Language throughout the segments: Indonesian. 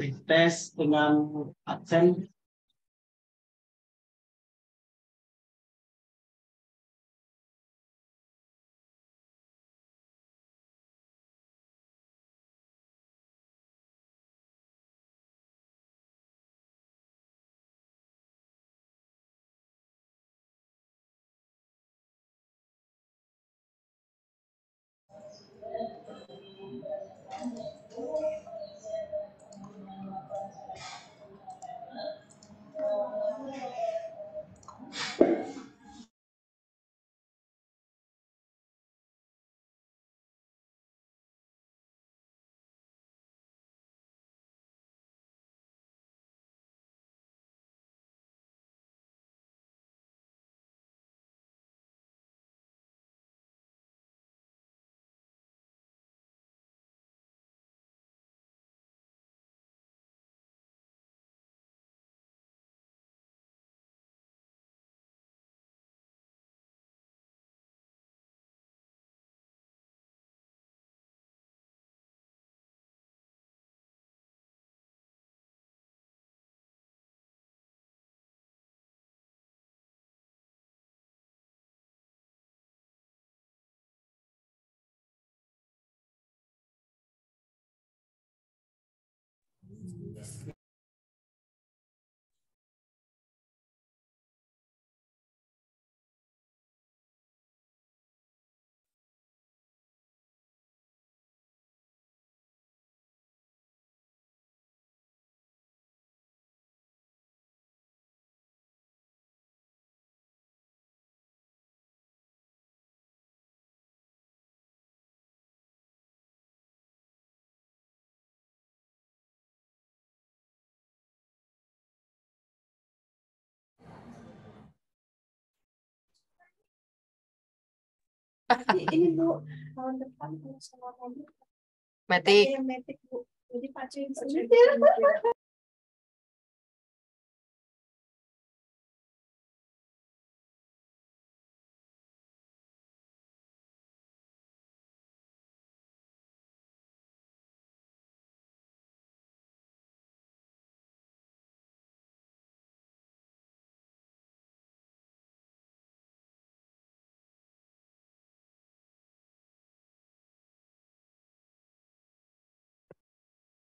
tes dengan absen. Ini Bu, tahun depan sama mobil. Metik. Metik Bu. Jadi pacuin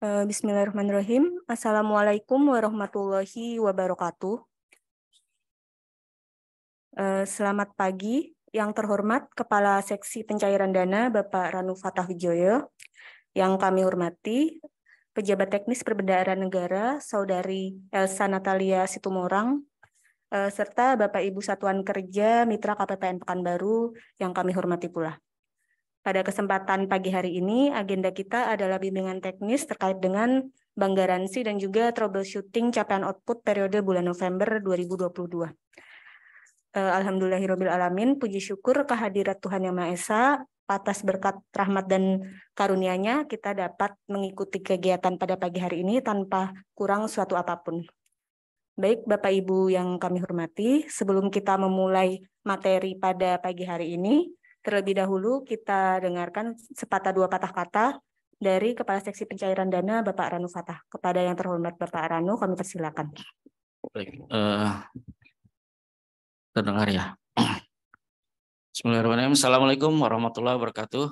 Bismillahirrahmanirrahim. Assalamualaikum warahmatullahi wabarakatuh. Selamat pagi, yang terhormat Kepala Seksi Pencairan Dana Bapak Ranu Fatah Wijoyo, yang kami hormati Pejabat Teknis Perbendaharaan Negara Saudari Elsa Natalia Situmorang, serta Bapak Ibu Satuan Kerja Mitra KPPN Pekanbaru yang kami hormati pula. Pada kesempatan pagi hari ini, agenda kita adalah bimbingan teknis terkait dengan bank garansi dan juga troubleshooting capaian output periode bulan November 2022. Alhamdulillahirrabbilalamin, puji syukur kehadirat Tuhan Yang Maha Esa, atas berkat rahmat dan karunia-Nya kita dapat mengikuti kegiatan pada pagi hari ini tanpa kurang suatu apapun. Baik Bapak Ibu yang kami hormati, sebelum kita memulai materi pada pagi hari ini, terlebih dahulu kita dengarkan sepatah dua patah kata dari Kepala Seksi Pencairan Dana Bapak Ranu Fatah. Kepada yang terhormat Bapak Ranu, kami persilakan. Baik, terdengar ya. Bismillahirrahmanirrahim. Assalamualaikum warahmatullahi wabarakatuh.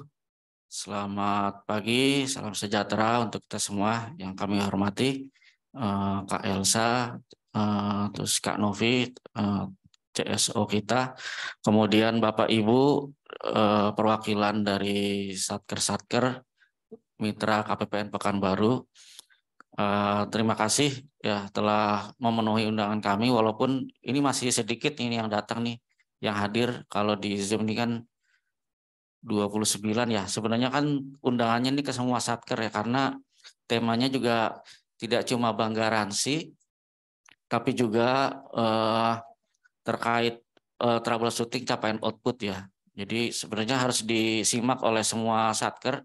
Selamat pagi, salam sejahtera untuk kita semua yang kami hormati. Kak Elsa, terus Kak Novi, CSO kita, kemudian Bapak Ibu perwakilan dari Satker Mitra KPPN Pekanbaru. Terima kasih ya telah memenuhi undangan kami, walaupun ini masih sedikit ini yang datang nih, yang hadir. Kalau di Zoom ini kan 29 ya. Sebenarnya kan undangannya ini ke semua Satker ya, karena temanya juga tidak cuma bank garansi, tapi juga terkait troubleshooting capaian output ya. Jadi sebenarnya harus disimak oleh semua Satker.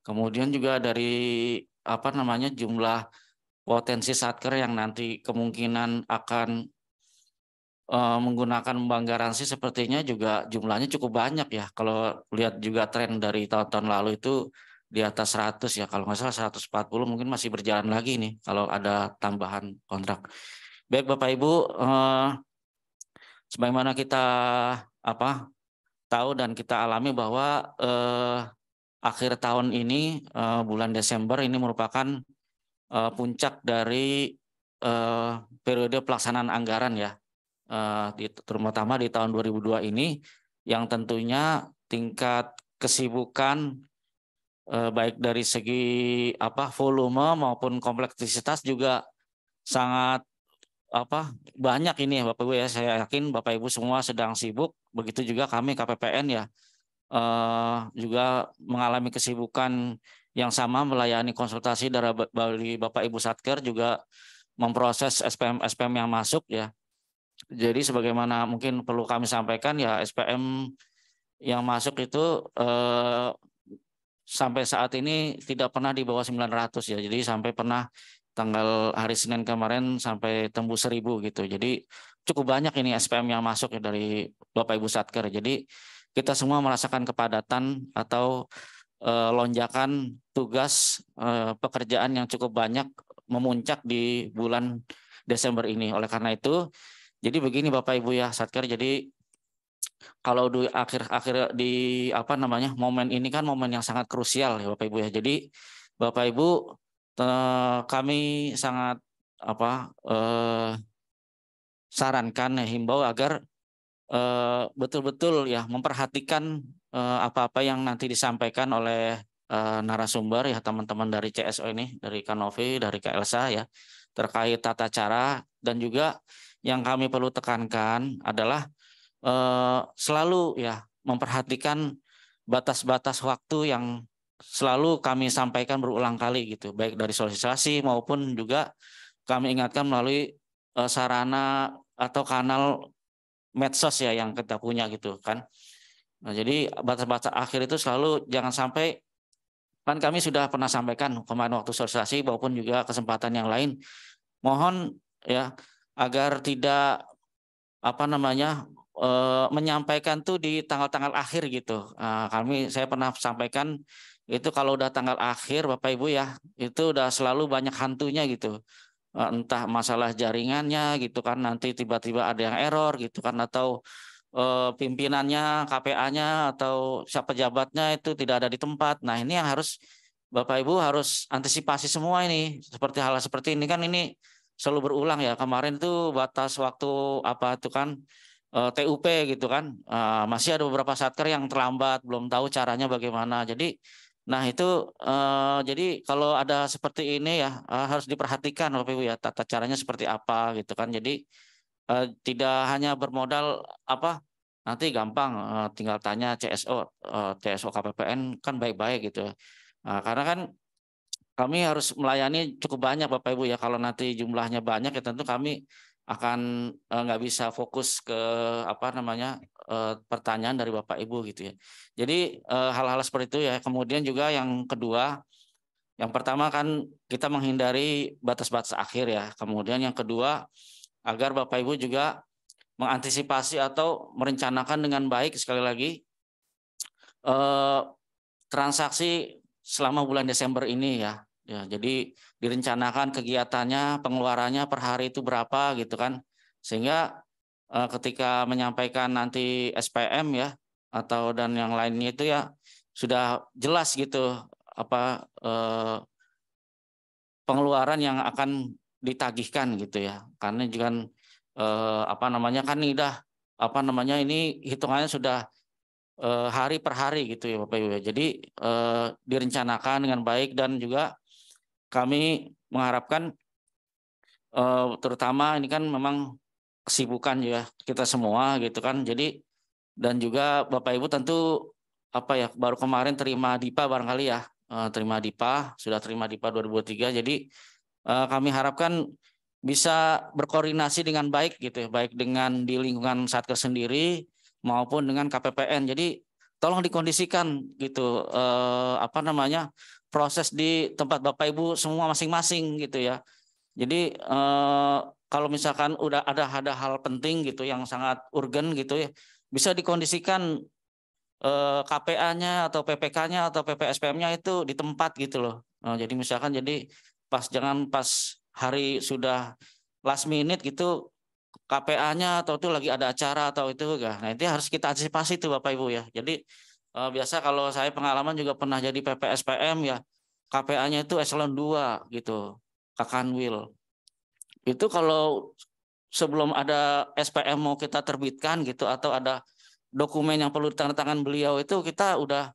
Kemudian juga dari jumlah potensi Satker yang nanti kemungkinan akan menggunakan bank garansi, sepertinya juga jumlahnya cukup banyak ya. Kalau lihat juga tren dari tahun-tahun lalu itu di atas 100 ya, kalau nggak salah 140 mungkin masih berjalan lagi nih kalau ada tambahan kontrak. Baik Bapak Ibu, sebagaimana kita tahu dan kita alami bahwa akhir tahun ini bulan Desember ini merupakan puncak dari periode pelaksanaan anggaran ya, terutama di tahun 2002 ini, yang tentunya tingkat kesibukan baik dari segi volume maupun kompleksitas juga sangat banyak ini ya Bapak Ibu ya. Saya yakin Bapak Ibu semua sedang sibuk, begitu juga kami KPPN ya juga mengalami kesibukan yang sama, melayani konsultasi dari Bapak Ibu Satker, juga memproses SPM yang masuk ya. Jadi sebagaimana mungkin perlu kami sampaikan ya, SPM yang masuk itu sampai saat ini tidak pernah di bawah 900 ya. Jadi sampai pernah tanggal hari Senin kemarin sampai tembus 1000 gitu. Jadi cukup banyak ini SPM yang masuk ya dari Bapak Ibu Satker. Jadi kita semua merasakan kepadatan atau lonjakan tugas pekerjaan yang cukup banyak memuncak di bulan Desember ini. Oleh karena itu, jadi begini Bapak Ibu ya Satker, jadi kalau di akhir di momen ini kan momen yang sangat krusial ya Bapak Ibu ya. Jadi Bapak Ibu kami sangat sarankan ya, himbau agar betul-betul ya memperhatikan apa-apa yang nanti disampaikan oleh narasumber ya, teman-teman dari CSO ini, dari Kak Novi, dari Kak Elsa ya, terkait tata cara. Dan juga yang kami perlu tekankan adalah selalu ya memperhatikan batas-batas waktu yang selalu kami sampaikan berulang kali gitu, baik dari sosialisasi maupun juga kami ingatkan melalui sarana atau kanal medsos ya yang kita punya gitu kan. Nah, jadi batas-batas akhir itu selalu jangan sampai, kan kami sudah pernah sampaikan kemarin waktu sosialisasi maupun juga kesempatan yang lain, mohon ya agar tidak menyampaikan tuh di tanggal-tanggal akhir gitu. Saya pernah sampaikan itu kalau udah tanggal akhir Bapak Ibu ya, itu udah selalu banyak hantunya gitu. Entah masalah jaringannya gitu kan, nanti tiba-tiba ada yang error gitu kan, atau pimpinannya, KPA-nya atau siapa pejabatnya itu tidak ada di tempat. Nah, ini yang harus Bapak Ibu harus antisipasi semua ini. Seperti hal seperti ini kan ini selalu berulang ya. Kemarin itu batas waktu TUP gitu kan. Masih ada beberapa satker yang terlambat, belum tahu caranya bagaimana. Jadi nah itu jadi kalau ada seperti ini ya harus diperhatikan Bapak Ibu ya, tata caranya seperti apa gitu kan. Jadi tidak hanya bermodal nanti gampang tinggal tanya CSO KPPN kan baik-baik gitu. Karena kan kami harus melayani cukup banyak Bapak Ibu ya. Kalau nanti jumlahnya banyak ya tentu kami akan nggak bisa fokus ke pertanyaan dari Bapak Ibu gitu ya. Jadi hal-hal seperti itu ya. Kemudian juga yang kedua, yang pertama kan kita menghindari batas-batas akhir ya. Kemudian yang kedua, agar Bapak Ibu juga mengantisipasi atau merencanakan dengan baik sekali lagi transaksi selama bulan Desember ini ya. Jadi direncanakan kegiatannya, pengeluarannya per hari itu berapa gitu kan. Sehingga ketika menyampaikan nanti SPM ya atau dan yang lainnya itu ya sudah jelas gitu pengeluaran yang akan ditagihkan gitu ya. Karena juga kan ini hitungannya sudah hari per hari gitu ya Bapak Ibu. Jadi direncanakan dengan baik, dan juga kami mengharapkan terutama ini kan memang kesibukan ya kita semua gitu kan. Jadi dan juga Bapak Ibu tentu baru kemarin terima DIPA barangkali ya, sudah terima DIPA 2003. Jadi kami harapkan bisa berkoordinasi dengan baik gitu ya, baik dengan di lingkungan Satker sendiri maupun dengan KPPN. Jadi tolong dikondisikan gitu proses di tempat Bapak Ibu semua masing-masing gitu ya. Jadi kalau misalkan udah ada hal penting gitu yang sangat urgen gitu ya, bisa dikondisikan KPA-nya atau PPK-nya atau PPSPM-nya itu di tempat gitu loh. Jadi misalkan jangan pas hari sudah last minute gitu KPA-nya atau itu lagi ada acara atau itu enggak. Nah, itu harus kita antisipasi tuh Bapak Ibu ya. Jadi biasa kalau saya pengalaman juga pernah jadi PPSPM ya, KPA-nya itu eselon 2 gitu, Kakanwil. Itu kalau sebelum ada SPM mau kita terbitkan gitu atau ada dokumen yang perlu ditandatangan beliau itu kita udah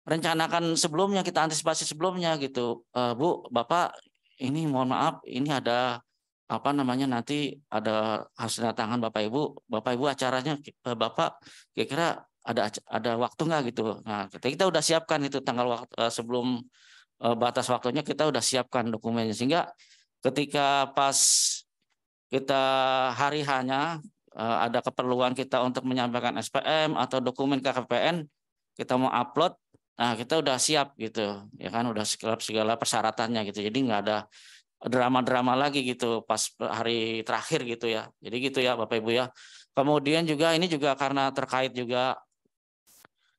rencanakan sebelumnya, kita antisipasi sebelumnya gitu. Bu, Bapak, ini mohon maaf, ini ada apa namanya nanti ada hasil tangan Bapak Ibu acaranya Bapak kira-kira ada waktu nggak gitu. Nah, kita udah siapkan itu tanggal waktu sebelum batas waktunya kita udah siapkan dokumennya sehingga ketika pas kita hari hanya ada keperluan kita untuk menyampaikan SPM atau dokumen KKPN kita mau upload, nah kita udah siap gitu ya kan, udah segala persyaratannya gitu, jadi nggak ada drama-drama lagi gitu pas hari terakhir gitu ya. Jadi gitu ya Bapak Ibu ya. Kemudian juga ini juga karena terkait juga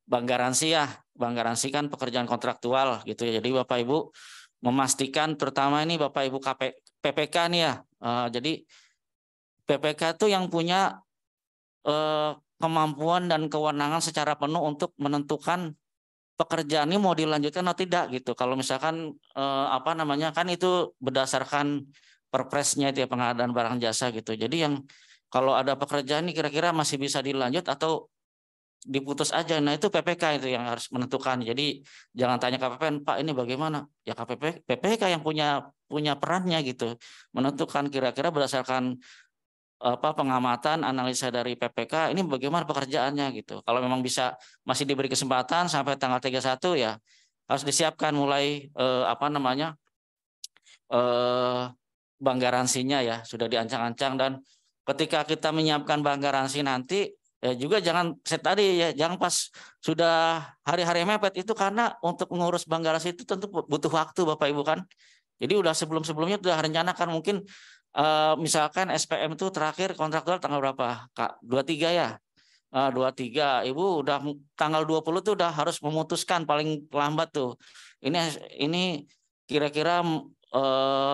bank garansi ya, bank garansi kan pekerjaan kontraktual gitu ya. Jadi Bapak Ibu memastikan terutama ini Bapak Ibu PPK nih ya. Jadi PPK itu yang punya kemampuan dan kewenangan secara penuh untuk menentukan pekerjaan ini mau dilanjutkan atau tidak gitu. Kalau misalkan apa namanya kan itu berdasarkan perpresnya itu ya, pengadaan barang jasa gitu. Jadi yang kalau ada pekerjaan ini kira-kira masih bisa dilanjut atau diputus aja. Nah itu PPK itu yang harus menentukan. Jadi jangan tanya KPPN, Pak ini bagaimana? Ya PPK yang punya perannya gitu, menentukan kira-kira berdasarkan pengamatan analisa dari PPK ini bagaimana pekerjaannya gitu. Kalau memang bisa masih diberi kesempatan sampai tanggal 31 ya harus disiapkan mulai apa namanya bank garansinya ya sudah diancang-ancang, dan ketika kita menyiapkan bank garansi nanti juga jangan tadi ya, jangan pas sudah hari-hari mepet itu, karena untuk mengurus bank garansi itu tentu butuh waktu Bapak Ibu kan. Jadi udah sebelumnya sudah rencanakan mungkin misalkan SPM itu terakhir kontraktual tanggal berapa Kak? 23 ya. 23 Ibu udah tanggal 20 tuh udah harus memutuskan paling lambat tuh. Ini kira-kira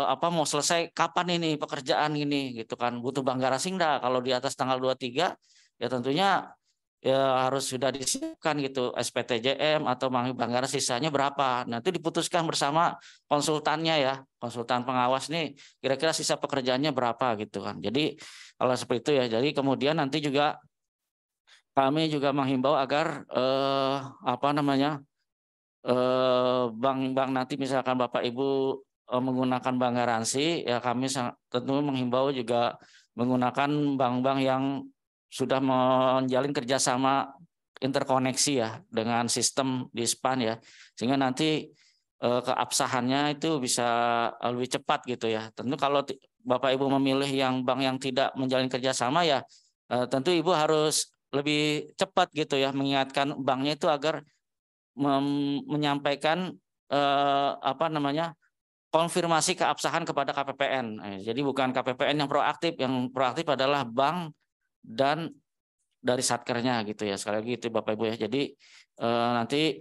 apa mau selesai kapan ini pekerjaan ini gitu kan, butuh bank garansi enggak? Kalau di atas tanggal 23 ya tentunya ya harus sudah disiapkan gitu SPTJM atau bank garansi sisanya berapa. Nanti diputuskan bersama konsultannya ya, konsultan pengawas nih kira-kira sisa pekerjaannya berapa gitu kan. Jadi kalau seperti itu ya, jadi kemudian nanti juga kami juga menghimbau agar apa namanya bank-bank nanti misalkan Bapak Ibu menggunakan bank garansi ya, kami tentu menghimbau juga menggunakan bank-bank yang sudah menjalin kerjasama interkoneksi ya dengan sistem di SPAN ya, sehingga nanti keabsahannya itu bisa lebih cepat gitu ya. Tentu kalau Bapak Ibu memilih yang bank yang tidak menjalin kerjasama ya tentu Ibu harus lebih cepat gitu ya mengingatkan banknya itu agar menyampaikan apa namanya konfirmasi keabsahan kepada KPPN. Jadi bukan KPPN yang proaktif adalah bank dan dari satkernya gitu ya. Sekali lagi itu Bapak Ibu ya. Jadi nanti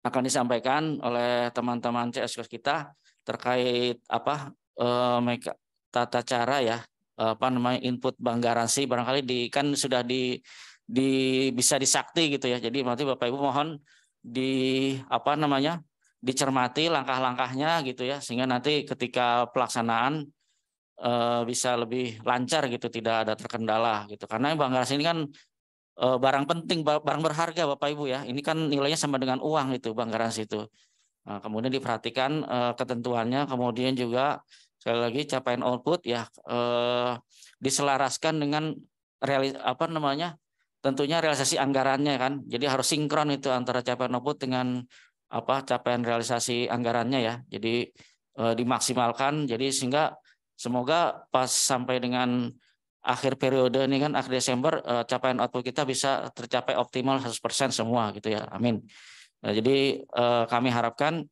akan disampaikan oleh teman-teman CSKOS kita terkait apa tata cara ya apa namanya input bank garansi, barangkali kan sudah bisa disakti gitu ya. Jadi nanti Bapak Ibu mohon apa namanya dicermati langkah-langkahnya gitu ya, sehingga nanti ketika pelaksanaan bisa lebih lancar gitu, tidak ada terkendala gitu. Karena bank garansi ini kan barang penting, barang berharga Bapak Ibu ya. Ini kan nilainya sama dengan uang itu bank garansi itu. Nah, kemudian diperhatikan ketentuannya, kemudian juga sekali lagi capaian output ya diselaraskan dengan apa namanya tentunya realisasi anggarannya kan. Jadi harus sinkron itu antara capaian output dengan apa capaian realisasi anggarannya ya. Jadi dimaksimalkan, jadi sehingga semoga pas sampai dengan akhir periode ini kan akhir Desember capaian output kita bisa tercapai optimal 100% semua gitu ya. Amin. Nah, jadi kami harapkan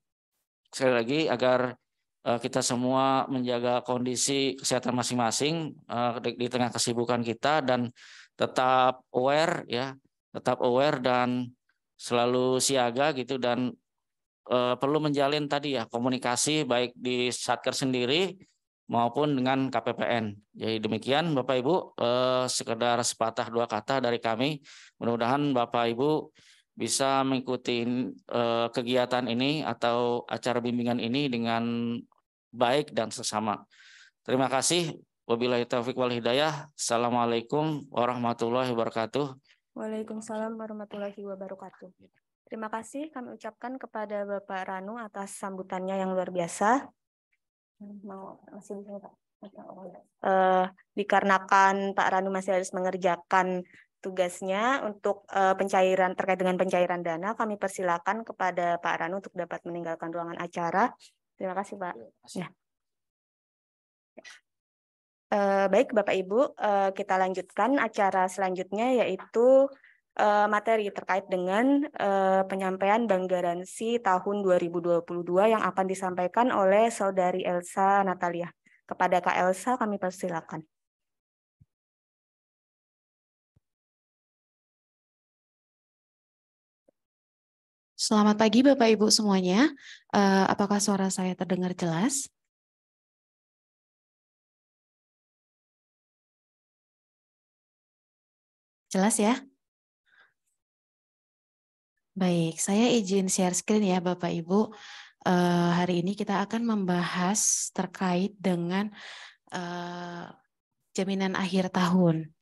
sekali lagi agar kita semua menjaga kondisi kesehatan masing-masing di tengah kesibukan kita dan tetap aware ya tetap aware dan selalu siaga gitu, dan perlu menjalin tadi ya komunikasi baik di Satker sendiri maupun dengan KPPN. Jadi demikian Bapak Ibu, sekedar sepatah dua kata dari kami. Mudah-mudahan Bapak Ibu bisa mengikuti kegiatan ini atau acara bimbingan ini dengan baik dan seksama. Terima kasih. Wabillahi taufiq wal hidayah. Assalamualaikum warahmatullahi wabarakatuh. Waalaikumsalam warahmatullahi wabarakatuh. Terima kasih kami ucapkan kepada Bapak Ranu atas sambutannya yang luar biasa. Masih bisa, Pak? Dikarenakan Pak Ranu masih harus mengerjakan tugasnya untuk pencairan terkait dengan pencairan dana, kami persilakan kepada Pak Ranu untuk dapat meninggalkan ruangan acara. Terima kasih, Pak. Ya. Baik Bapak Ibu, kita lanjutkan acara selanjutnya, yaitu materi terkait dengan penyampaian bank garansi tahun 2022 yang akan disampaikan oleh Saudari Elsa Natalia. Kepada Kak Elsa kami persilakan. Selamat pagi Bapak Ibu semuanya. Apakah suara saya terdengar jelas? Jelas ya? Baik, saya izin share screen ya Bapak Ibu. Hari ini kita akan membahas terkait dengan jaminan akhir tahun.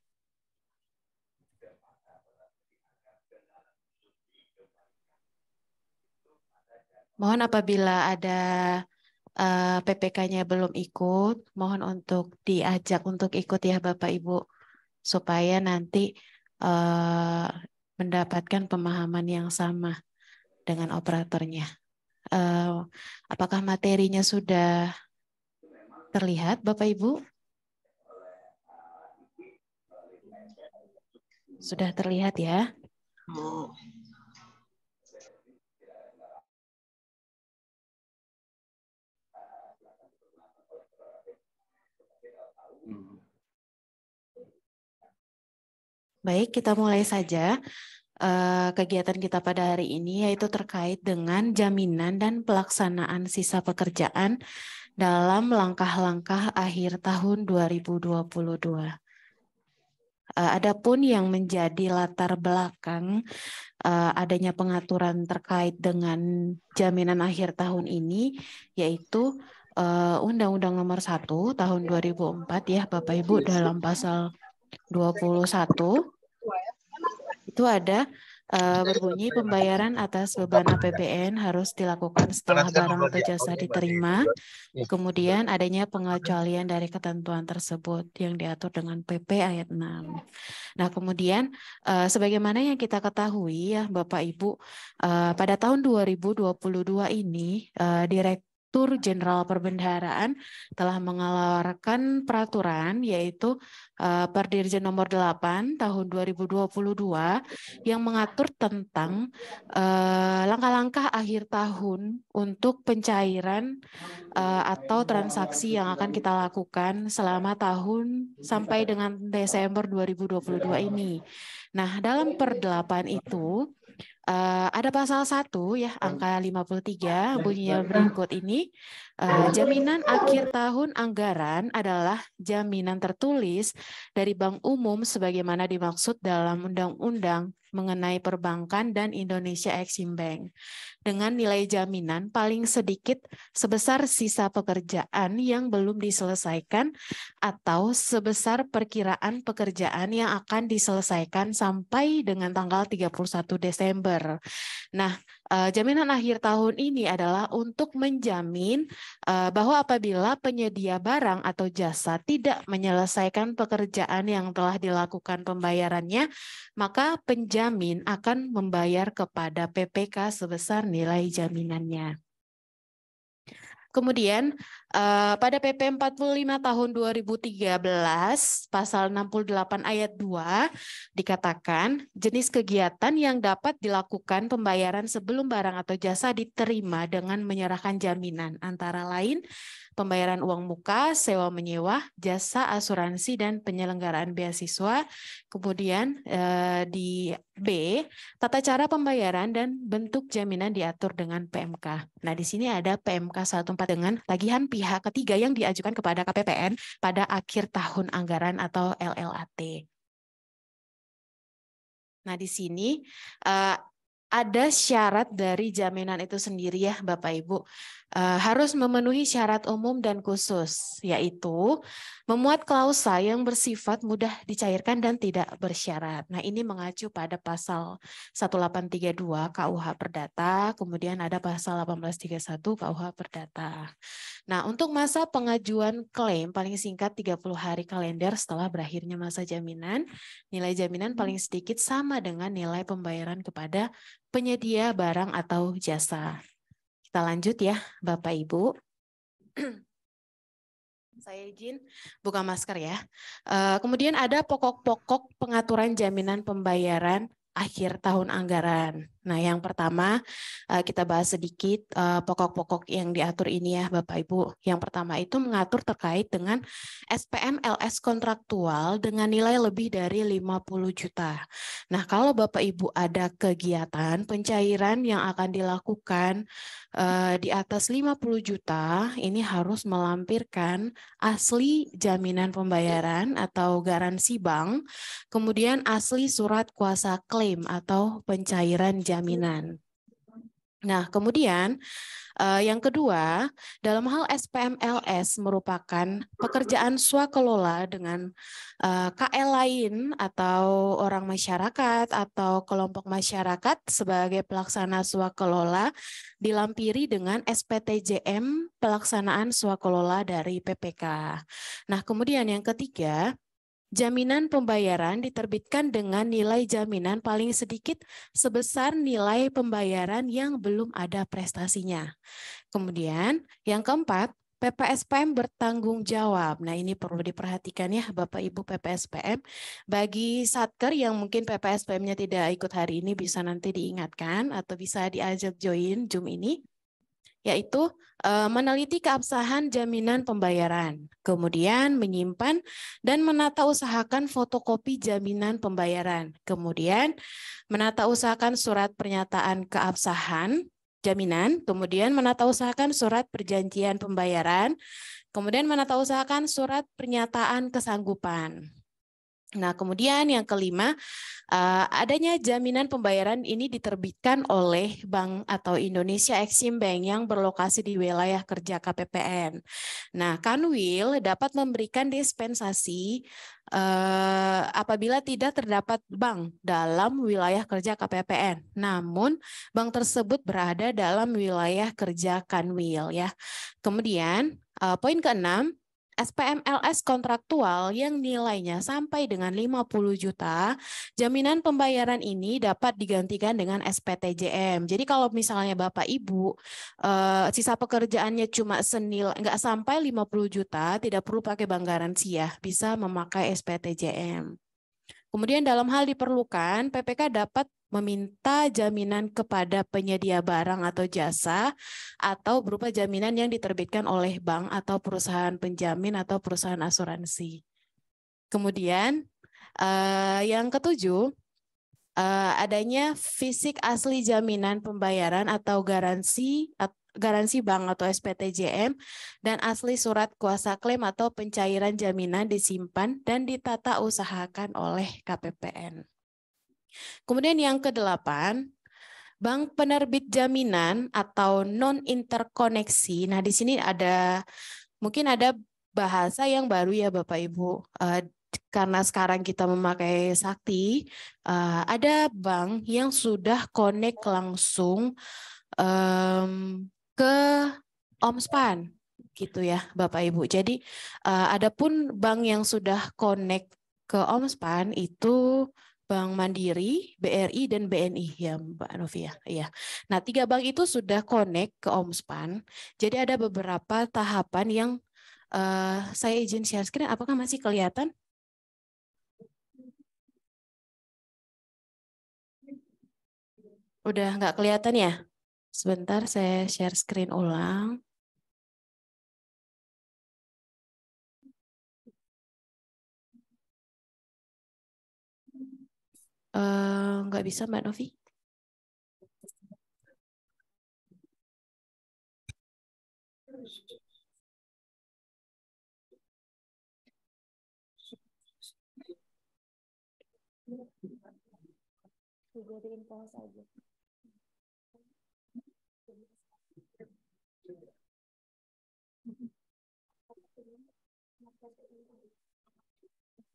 Mohon apabila ada PPK-nya belum ikut, mohon untuk diajak untuk ikut ya Bapak Ibu, supaya nanti mendapatkan pemahaman yang sama dengan operatornya. Apakah materinya sudah terlihat Bapak Ibu? Sudah terlihat ya? Baik, kita mulai saja kegiatan kita pada hari ini, yaitu terkait dengan jaminan dan pelaksanaan sisa pekerjaan dalam langkah-langkah akhir tahun 2022. Adapun yang menjadi latar belakang adanya pengaturan terkait dengan jaminan akhir tahun ini, yaitu Undang-Undang Nomor 1 Tahun 2004 ya Bapak Ibu, dalam pasal 21 itu ada berbunyi pembayaran atas beban APBN harus dilakukan setelah barang atau jasa diterima. Kemudian adanya pengecualian dari ketentuan tersebut yang diatur dengan PP ayat 6. Nah, kemudian sebagaimana yang kita ketahui ya Bapak Ibu, pada tahun 2022 ini Direktur Jenderal Perbendaharaan telah mengeluarkan peraturan, yaitu Perdirjen Nomor 8 Tahun 2022 yang mengatur tentang langkah-langkah akhir tahun untuk pencairan atau transaksi yang akan kita lakukan selama tahun sampai dengan Desember 2022 ini. Nah, dalam per 8 itu ada pasal 1 ya, angka 53, bunyinya berikut ini. Jaminan akhir tahun anggaran adalah jaminan tertulis dari Bank Umum sebagaimana dimaksud dalam Undang-Undang mengenai perbankan dan Indonesia Exim Bank, dengan nilai jaminan paling sedikit sebesar sisa pekerjaan yang belum diselesaikan atau sebesar perkiraan pekerjaan yang akan diselesaikan sampai dengan tanggal 31 Desember. Nah, jaminan akhir tahun ini adalah untuk menjamin bahwa apabila penyedia barang atau jasa tidak menyelesaikan pekerjaan yang telah dilakukan pembayarannya, maka penjamin akan membayar kepada PPK sebesar nilai jaminannya. Kemudian Pada PP 45 tahun 2013, pasal 68 ayat 2 dikatakan jenis kegiatan yang dapat dilakukan pembayaran sebelum barang atau jasa diterima dengan menyerahkan jaminan antara lain pembayaran uang muka, sewa menyewa, jasa asuransi dan penyelenggaraan beasiswa. Kemudian di B, tata cara pembayaran dan bentuk jaminan diatur dengan PMK. Nah, di sini ada PMK 14 dengan tagihan pihak ketiga yang diajukan kepada KPPN pada akhir tahun anggaran atau LLAT. Nah, di sini ada syarat dari jaminan itu sendiri ya Bapak Ibu. Harus memenuhi syarat umum dan khusus, yaitu memuat klausa yang bersifat mudah dicairkan dan tidak bersyarat. Nah, ini mengacu pada pasal 1832 KUH Perdata, kemudian ada pasal 1831 KUH Perdata. Nah, untuk masa pengajuan klaim paling singkat 30 hari kalender setelah berakhirnya masa jaminan, nilai jaminan paling sedikit sama dengan nilai pembayaran kepada penyedia barang atau jasa. Kita lanjut ya, Bapak Ibu. Saya izin buka masker ya. Kemudian ada pokok-pokok pengaturan jaminan pembayaran akhir tahun anggaran. Nah, yang pertama kita bahas sedikit pokok-pokok yang diatur ini ya Bapak Ibu. Yang pertama itu mengatur terkait dengan SPM LS kontraktual dengan nilai lebih dari 50 juta. Nah, kalau Bapak Ibu ada kegiatan pencairan yang akan dilakukan di atas 50 juta, ini harus melampirkan asli jaminan pembayaran atau garansi bank, kemudian asli surat kuasa klaim atau pencairan jaminan. Nah, kemudian yang kedua, dalam hal SPM LS merupakan pekerjaan swakelola dengan KL lain atau orang masyarakat atau kelompok masyarakat sebagai pelaksana swakelola dilampiri dengan SPTJM pelaksanaan swakelola dari PPK. Nah, kemudian yang ketiga, jaminan pembayaran diterbitkan dengan nilai jaminan paling sedikit sebesar nilai pembayaran yang belum ada prestasinya. Kemudian yang keempat, PPSPM bertanggung jawab. Nah, ini perlu diperhatikan ya Bapak Ibu PPSPM. Bagi Satker yang mungkin PPSPM-nya tidak ikut hari ini bisa nanti diingatkan atau bisa diajak join Zoom ini, yaitu meneliti keabsahan jaminan pembayaran, kemudian menyimpan dan menata usahakan fotokopi jaminan pembayaran, kemudian menata usahakan surat pernyataan keabsahan jaminan, kemudian menata usahakan surat perjanjian pembayaran, kemudian menata usahakan surat pernyataan kesanggupan. Nah, kemudian yang kelima, adanya jaminan pembayaran ini diterbitkan oleh Bank atau Indonesia Exim Bank yang berlokasi di wilayah kerja KPPN. Nah, Kanwil dapat memberikan dispensasi apabila tidak terdapat bank dalam wilayah kerja KPPN. Namun, bank tersebut berada dalam wilayah kerja Kanwil ya. Kemudian, poin keenam, SPM LS kontraktual yang nilainya sampai dengan 50 juta, jaminan pembayaran ini dapat digantikan dengan SPTJM. Jadi kalau misalnya Bapak Ibu sisa pekerjaannya cuma nggak sampai 50 juta, tidak perlu pakai bank garansi ya, bisa memakai SPTJM. Kemudian dalam hal diperlukan, PPK dapat meminta jaminan kepada penyedia barang atau jasa atau berupa jaminan yang diterbitkan oleh bank atau perusahaan penjamin atau perusahaan asuransi. Kemudian yang ketujuh, adanya fisik asli jaminan pembayaran atau garansi bank atau SPTJM dan asli surat kuasa klaim atau pencairan jaminan disimpan dan ditata usahakan oleh KPPN. Kemudian yang kedelapan, bank penerbit jaminan atau non-interkoneksi. Nah, di sini mungkin ada bahasa yang baru ya Bapak Ibu. Karena sekarang kita memakai Sakti, ada bank yang sudah connect langsung ke Omspan gitu ya Bapak Ibu. Jadi adapun bank yang sudah connect ke Omspan itu Bank Mandiri, BRI, dan BNI ya Mbak Novi ya. Iya. Nah, 3 bank itu sudah connect ke Omspan. Jadi ada beberapa tahapan yang saya izin share screen. Apakah masih kelihatan? Udah nggak kelihatan ya? Sebentar saya share screen ulang. Nggak bisa Mbak Novi?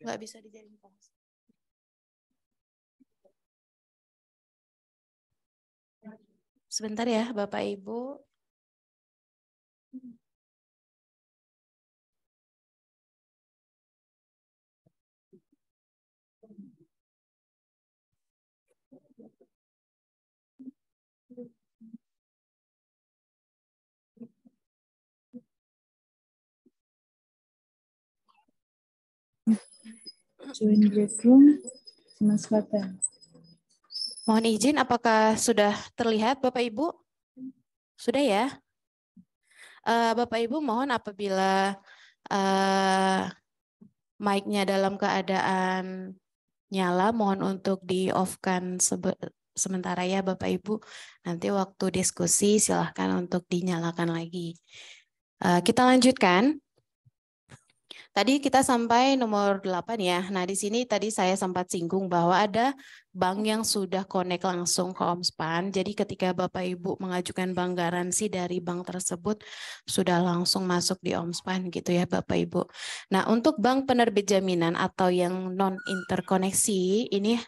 Nggak bisa dijadiin pause. Sebentar ya Bapak Ibu. Join break room, Mas Fatan. Mohon izin, apakah sudah terlihat Bapak Ibu? Sudah ya? Bapak Ibu mohon apabila mic-nya dalam keadaan nyala, mohon untuk di-off-kan sementara ya Bapak Ibu. Nanti waktu diskusi silahkan untuk dinyalakan lagi. Kita lanjutkan. Tadi kita sampai nomor 8 ya. Nah, di sini tadi saya sempat singgung bahwa ada bank yang sudah connect langsung ke Omspan. Jadi ketika Bapak Ibu mengajukan bank garansi dari bank tersebut sudah langsung masuk di Omspan gitu ya Bapak Ibu. Nah, untuk bank penerbit jaminan atau yang non interkoneksi ini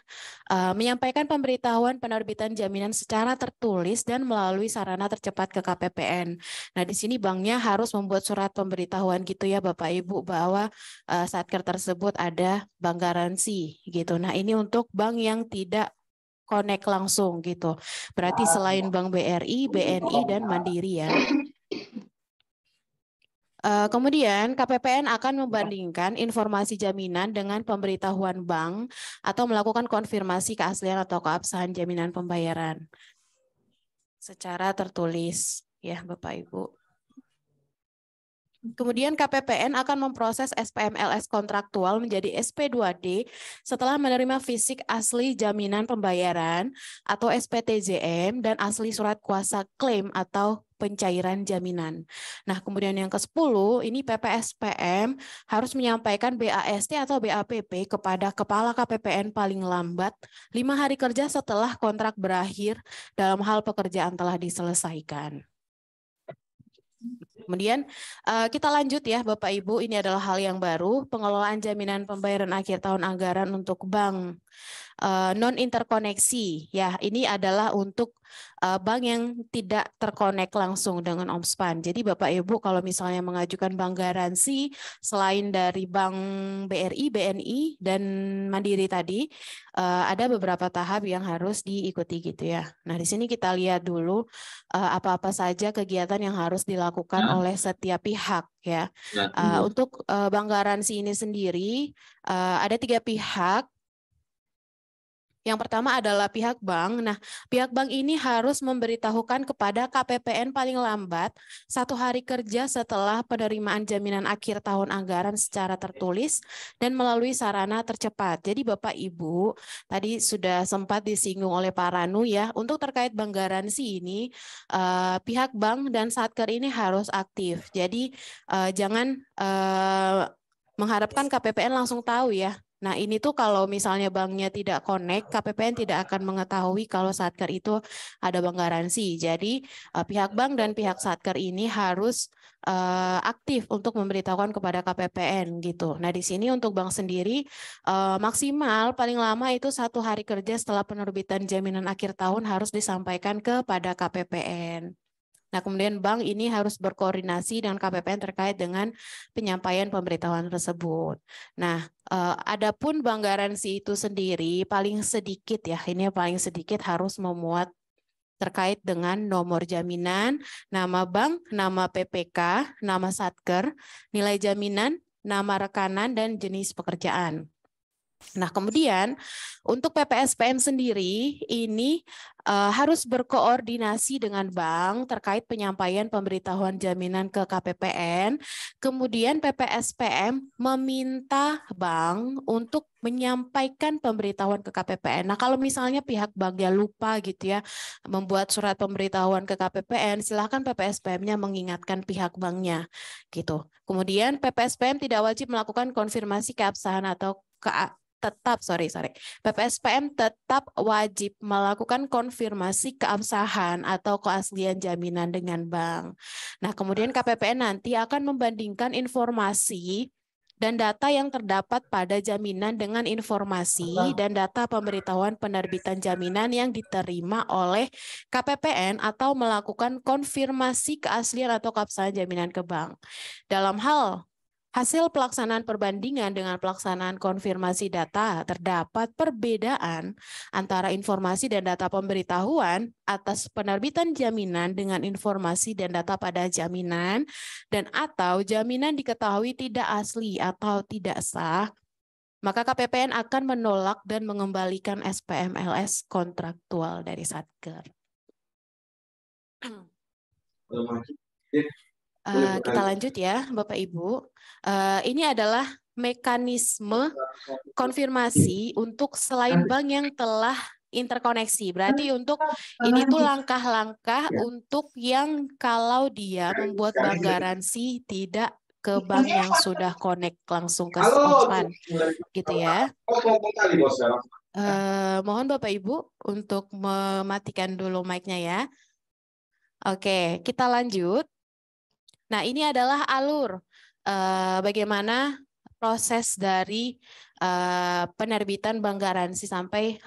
menyampaikan pemberitahuan penerbitan jaminan secara tertulis dan melalui sarana tercepat ke KPPN. Nah, di sini banknya harus membuat surat pemberitahuan gitu ya Bapak Ibu bahwa satker tersebut ada bank garansi gitu. Nah, ini untuk bank yang tidak connect langsung gitu. Berarti selain Bank BRI, BNI, dan Mandiri ya. Kemudian KPPN akan membandingkan informasi jaminan dengan pemberitahuan bank atau melakukan konfirmasi keaslian atau keabsahan jaminan pembayaran secara tertulis ya Bapak Ibu. Kemudian KPPN akan memproses SPMLS kontraktual menjadi SP2D setelah menerima fisik asli jaminan pembayaran atau SPTJM dan asli surat kuasa klaim atau pencairan jaminan. Nah, kemudian yang ke-10, ini PPSPM harus menyampaikan BAST atau BAPP kepada Kepala KPPN paling lambat 5 hari kerja setelah kontrak berakhir dalam hal pekerjaan telah diselesaikan. Kemudian kita lanjut ya Bapak Ibu, ini adalah hal yang baru, pengelolaan jaminan pembayaran akhir tahun anggaran untuk bank non interkoneksi ya. Ini adalah untuk bank yang tidak terkonek langsung dengan Omspan. Jadi Bapak Ibu kalau misalnya mengajukan bank garansi selain dari Bank BRI, BNI dan Mandiri tadi ada beberapa tahap yang harus diikuti gitu ya. Nah, di sini kita lihat dulu apa-apa saja kegiatan yang harus dilakukan oleh setiap pihak ya. Untuk bank garansi ini sendiri ada 3 pihak. Yang pertama adalah pihak bank. Nah, pihak bank ini harus memberitahukan kepada KPPN paling lambat 1 hari kerja setelah penerimaan jaminan akhir tahun anggaran secara tertulis dan melalui sarana tercepat. Jadi Bapak Ibu, tadi sudah sempat disinggung oleh Pak Ranu ya, untuk terkait bank garansi ini, pihak bank dan satker ini harus aktif. Jadi jangan mengharapkan KPPN langsung tahu ya. Nah, ini tuh kalau misalnya banknya tidak connect, KPPN tidak akan mengetahui kalau satker itu ada bank garansi. Jadi pihak bank dan pihak satker ini harus aktif untuk memberitahukan kepada KPPN gitu. Nah, di sini untuk bank sendiri maksimal paling lama itu 1 hari kerja setelah penerbitan jaminan akhir tahun harus disampaikan kepada KPPN. Nah, kemudian bank ini harus berkoordinasi dengan KPPN terkait dengan penyampaian pemberitahuan tersebut. Nah, adapun bank garansi itu sendiri paling sedikit ya, ini paling sedikit harus memuat terkait dengan nomor jaminan, nama bank, nama PPK, nama satker, nilai jaminan, nama rekanan, dan jenis pekerjaan. Nah, kemudian untuk PPSPM sendiri ini harus berkoordinasi dengan bank terkait penyampaian pemberitahuan jaminan ke KPPN. Kemudian PPSPM meminta bank untuk menyampaikan pemberitahuan ke KPPN. Nah, kalau misalnya pihak banknya lupa gitu ya membuat surat pemberitahuan ke KPPN, silakan PPSPM-nya mengingatkan pihak banknya gitu. Kemudian PPSPM tidak wajib melakukan konfirmasi keabsahan atau PPSPM tetap wajib melakukan konfirmasi keabsahan atau keaslian jaminan dengan bank. Nah, kemudian KPPN nanti akan membandingkan informasi dan data yang terdapat pada jaminan dengan informasi dan data pemberitahuan penerbitan jaminan yang diterima oleh KPPN atau melakukan konfirmasi keaslian atau keabsahan jaminan ke bank. Dalam hal hasil pelaksanaan perbandingan dengan pelaksanaan konfirmasi data, terdapat perbedaan antara informasi dan data pemberitahuan atas penerbitan jaminan dengan informasi dan data pada jaminan, dan atau jaminan diketahui tidak asli atau tidak sah, maka KPPN akan menolak dan mengembalikan SPMLS kontraktual dari Satker. Kita lanjut ya, Bapak Ibu. Ini adalah mekanisme konfirmasi untuk selain bank yang telah interkoneksi. Berarti untuk ini tuh langkah-langkah untuk yang kalau dia membuat bank garansi tidak ke bank yang sudah connect langsung ke OSPAN, gitu ya. Mohon Bapak Ibu untuk mematikan dulu mic-nya ya. Oke, kita lanjut. Nah, ini adalah alur bagaimana proses dari penerbitan bank garansi sampai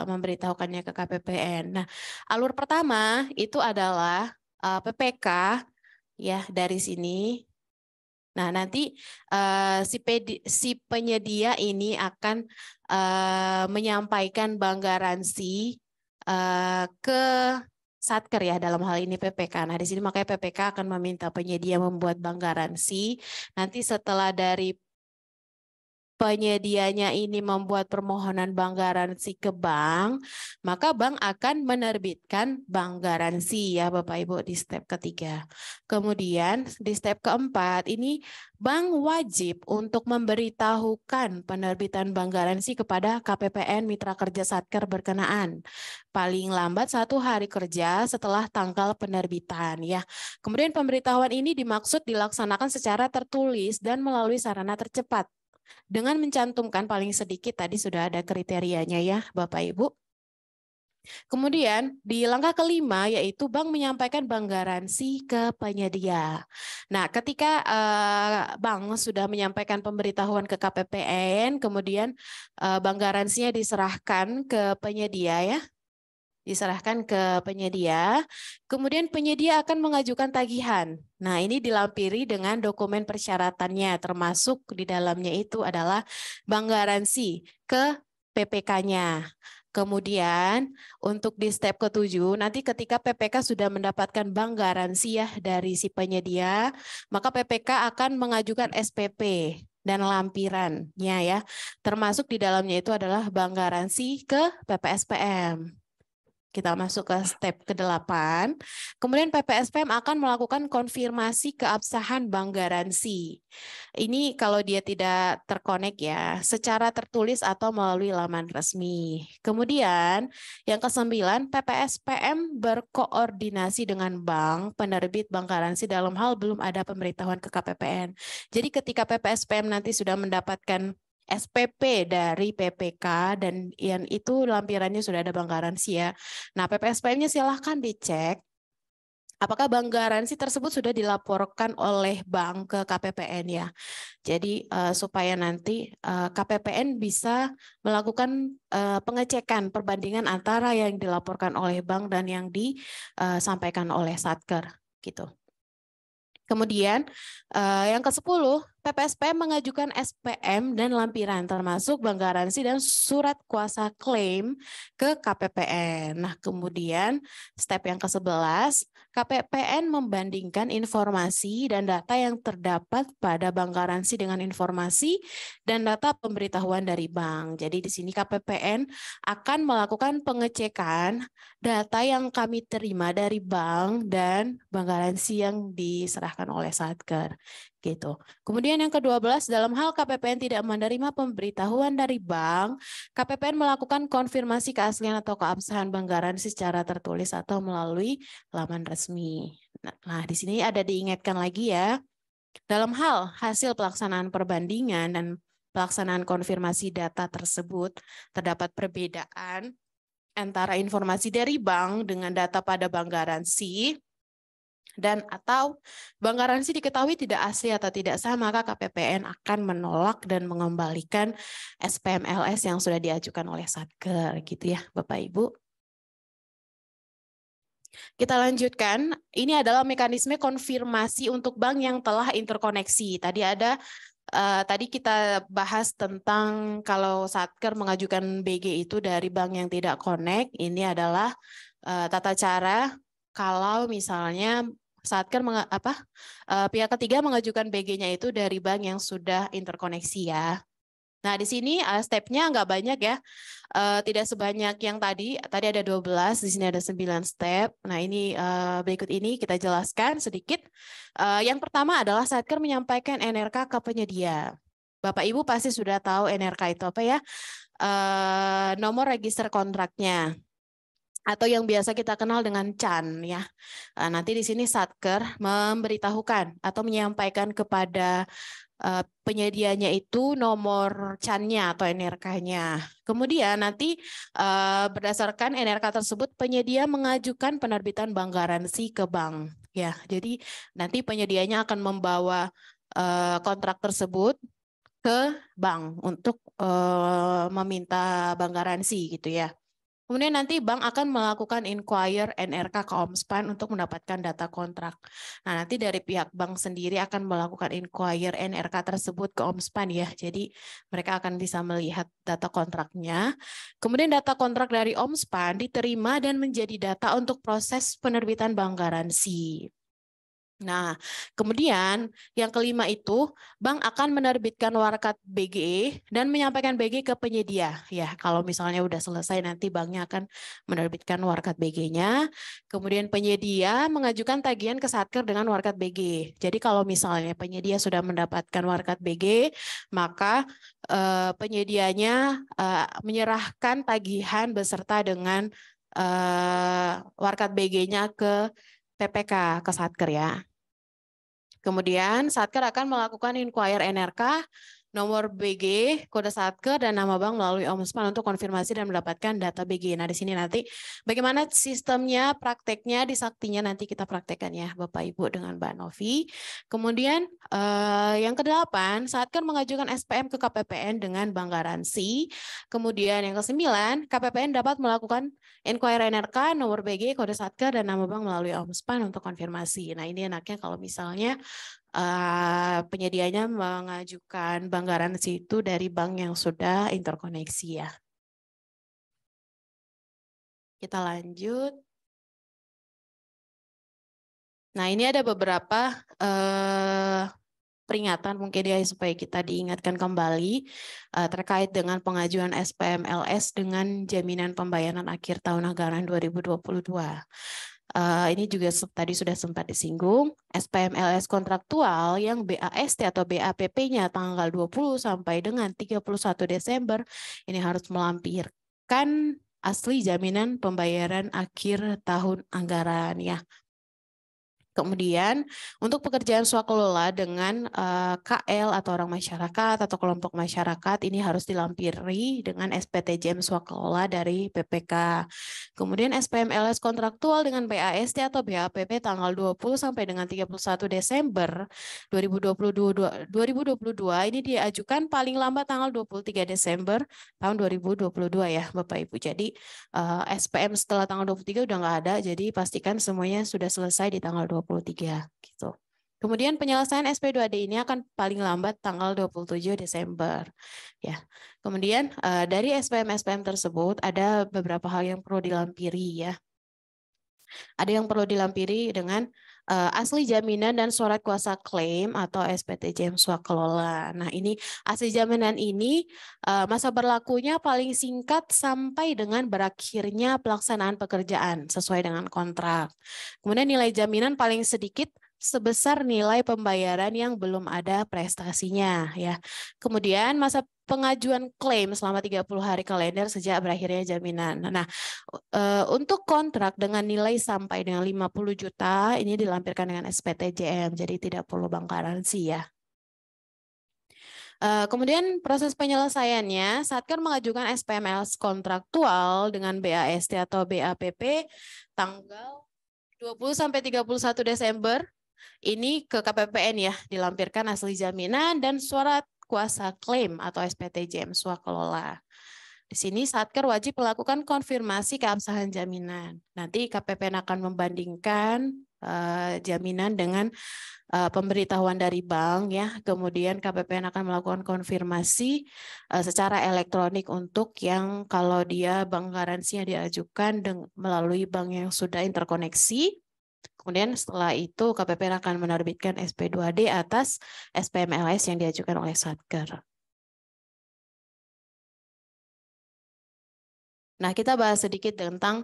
memberitahukannya ke KPPN. Nah, alur pertama itu adalah PPK ya dari sini. Nah, nanti si penyedia ini akan menyampaikan bank garansi ke Satker ya, dalam hal ini PPK. Nah, di sini makanya PPK akan meminta penyedia membuat bank garansi. Nanti setelah dari penyedianya ini membuat permohonan bank garansi ke bank, maka bank akan menerbitkan bank garansi ya Bapak Ibu di step ketiga. Kemudian di step keempat ini bank wajib untuk memberitahukan penerbitan bank garansi kepada KPPN Mitra Kerja Satker berkenaan paling lambat 1 hari kerja setelah tanggal penerbitan ya. Kemudian pemberitahuan ini dimaksud dilaksanakan secara tertulis dan melalui sarana tercepat dengan mencantumkan paling sedikit tadi sudah ada kriterianya ya Bapak Ibu. Kemudian di langkah kelima yaitu bank menyampaikan bank garansi ke penyedia. Nah, ketika bank sudah menyampaikan pemberitahuan ke KPPN, kemudian bank garansinya diserahkan ke penyedia ya. Diserahkan ke penyedia, kemudian penyedia akan mengajukan tagihan. Nah, ini dilampiri dengan dokumen persyaratannya, termasuk di dalamnya itu adalah bank garansi ke PPK-nya. Kemudian untuk di step ke-7, nanti ketika PPK sudah mendapatkan bank garansi ya dari si penyedia, maka PPK akan mengajukan SPP dan lampirannya ya, termasuk di dalamnya itu adalah bank garansi ke PPSPM. Kita masuk ke step ke-8. Kemudian PPSPM akan melakukan konfirmasi keabsahan bank garansi. Ini kalau dia tidak terkonek ya, secara tertulis atau melalui laman resmi. Kemudian yang ke-9, PPSPM berkoordinasi dengan bank penerbit bank garansi dalam hal belum ada pemberitahuan ke KPPN. Jadi ketika PPSPM nanti sudah mendapatkan SPP dari PPK dan yang itu lampirannya sudah ada bank garansi ya. Nah, PPSPM-nya silahkan dicek apakah bank garansi tersebut sudah dilaporkan oleh bank ke KPPN ya. Jadi supaya nanti KPPN bisa melakukan pengecekan perbandingan antara yang dilaporkan oleh bank dan yang disampaikan oleh Satker gitu. Kemudian yang ke-10, PPSPM mengajukan SPM dan lampiran termasuk bank garansi dan surat kuasa klaim ke KPPN. Nah, kemudian step yang ke-11, KPPN membandingkan informasi dan data yang terdapat pada bank garansi dengan informasi dan data pemberitahuan dari bank. Jadi di sini KPPN akan melakukan pengecekan data yang kami terima dari bank dan bank garansi yang diserahkan oleh Satker gitu. Kemudian yang ke-12, dalam hal KPPN tidak menerima pemberitahuan dari bank, KPPN melakukan konfirmasi keaslian atau keabsahan bank garansi secara tertulis atau melalui laman resmi. Nah, di sini ada diingatkan lagi ya, dalam hal hasil pelaksanaan perbandingan dan pelaksanaan konfirmasi data tersebut terdapat perbedaan antara informasi dari bank dengan data pada bank garansi dan atau bank garansi diketahui tidak asli atau tidak sah, maka KPPN akan menolak dan mengembalikan SPM LS yang sudah diajukan oleh Satker gitu ya Bapak Ibu. Kita lanjutkan, ini adalah mekanisme konfirmasi untuk bank yang telah interkoneksi. Tadi kita bahas tentang kalau Satker mengajukan BG itu dari bank yang tidak connect, ini adalah tata cara kalau misalnya Satker pihak ketiga mengajukan BG-nya itu dari bank yang sudah interkoneksi ya. Nah, di sini step-nya nggak banyak ya. Tidak sebanyak yang tadi ada 12, di sini ada 9 step. Nah, ini berikut ini kita jelaskan sedikit. Yang pertama adalah Satker menyampaikan NRK ke penyedia. Bapak Ibu pasti sudah tahu NRK itu apa ya? Nomor register kontraknya, atau yang biasa kita kenal dengan CAN ya. Nanti di sini Satker memberitahukan atau menyampaikan kepada penyedianya itu nomor CAN-nya atau NRK-nya. Kemudian nanti berdasarkan NRK tersebut penyedia mengajukan penerbitan bank garansi ke bank ya. Jadi nanti penyedianya akan membawa kontrak tersebut ke bank untuk meminta bank garansi gitu ya. Kemudian nanti bank akan melakukan inquire NRK ke Omspan untuk mendapatkan data kontrak. Nah, nanti dari pihak bank sendiri akan melakukan inquire NRK tersebut ke Omspan ya. Jadi mereka akan bisa melihat data kontraknya. Kemudian data kontrak dari Omspan diterima dan menjadi data untuk proses penerbitan bank garansi. Nah, kemudian yang kelima itu bank akan menerbitkan warkat BG dan menyampaikan BG ke penyedia. Ya, kalau misalnya udah selesai nanti banknya akan menerbitkan warkat BG-nya. Kemudian penyedia mengajukan tagihan ke Satker dengan warkat BG. Jadi kalau misalnya penyedia sudah mendapatkan warkat BG, maka penyedianya menyerahkan tagihan beserta dengan warkat BG-nya ke PPK ke Satker ya. Kemudian Satker akan melakukan inquire NRK, nomor BG, kode Satker, dan nama bank melalui Omspan untuk konfirmasi dan mendapatkan data BG. Nah, di sini nanti bagaimana sistemnya, prakteknya, di Saktinya nanti kita praktekkan ya Bapak Ibu dengan Mbak Novi. Kemudian yang ke-8, Satker mengajukan SPM ke KPPN dengan bank garansi. Kemudian yang ke-9, KPPN dapat melakukan inquire NRK, nomor BG, kode Satker, dan nama bank melalui Omspan untuk konfirmasi. Nah, ini enaknya kalau misalnya penyedianya mengajukan bank garansi itu dari bank yang sudah interkoneksi ya. Kita lanjut. Nah, ini ada beberapa peringatan mungkin ya supaya kita diingatkan kembali terkait dengan pengajuan SPM LS dengan jaminan pembayaran akhir tahun anggaran 2022. Ini juga tadi sudah sempat disinggung, SPM LS kontraktual yang BAST atau BAPP-nya tanggal 20 sampai dengan 31 Desember ini harus melampirkan asli jaminan pembayaran akhir tahun anggaran ya. Kemudian untuk pekerjaan swakelola dengan KL atau orang masyarakat atau kelompok masyarakat ini harus dilampiri dengan SPTJM swakelola dari PPK. Kemudian SPM LS kontraktual dengan BAST atau BAPP tanggal 20 sampai dengan 31 Desember 2022 ini diajukan paling lambat tanggal 23 Desember tahun 2022 ya Bapak Ibu. Jadi SPM setelah tanggal 23 udah nggak ada, jadi pastikan semuanya sudah selesai di tanggal 23. 2023 gitu. Kemudian penyelesaian SP2D ini akan paling lambat tanggal 27 Desember. Ya. Kemudian dari SPM-SPM tersebut ada beberapa hal yang perlu dilampiri ya. Ada yang perlu dilampiri dengan asli jaminan dan surat kuasa klaim atau SPTJM swakelola. Nah, ini asli jaminan ini masa berlakunya paling singkat sampai dengan berakhirnya pelaksanaan pekerjaan sesuai dengan kontrak. Kemudian nilai jaminan paling sedikit sebesar nilai pembayaran yang belum ada prestasinya ya. Kemudian masa pengajuan klaim selama 30 hari kalender sejak berakhirnya jaminan. Nah, untuk kontrak dengan nilai sampai dengan 50 juta ini dilampirkan dengan SPTJM, jadi tidak perlu bank garansi ya. Kemudian proses penyelesaiannya, Satker mengajukan SPMLs kontraktual dengan BAST atau BAPP tanggal 20 sampai 31 Desember. Ini ke KPPN ya, dilampirkan asli jaminan dan surat kuasa klaim atau SPTJM swakelola. Di sini Satker wajib melakukan konfirmasi keabsahan jaminan. Nanti KPPN akan membandingkan jaminan dengan pemberitahuan dari bank ya. Kemudian KPPN akan melakukan konfirmasi secara elektronik untuk yang kalau dia bank garansinya diajukan melalui bank yang sudah interkoneksi. Kemudian setelah itu KPPN akan menerbitkan SP2D atas SPMLS yang diajukan oleh Satker. Nah, kita bahas sedikit tentang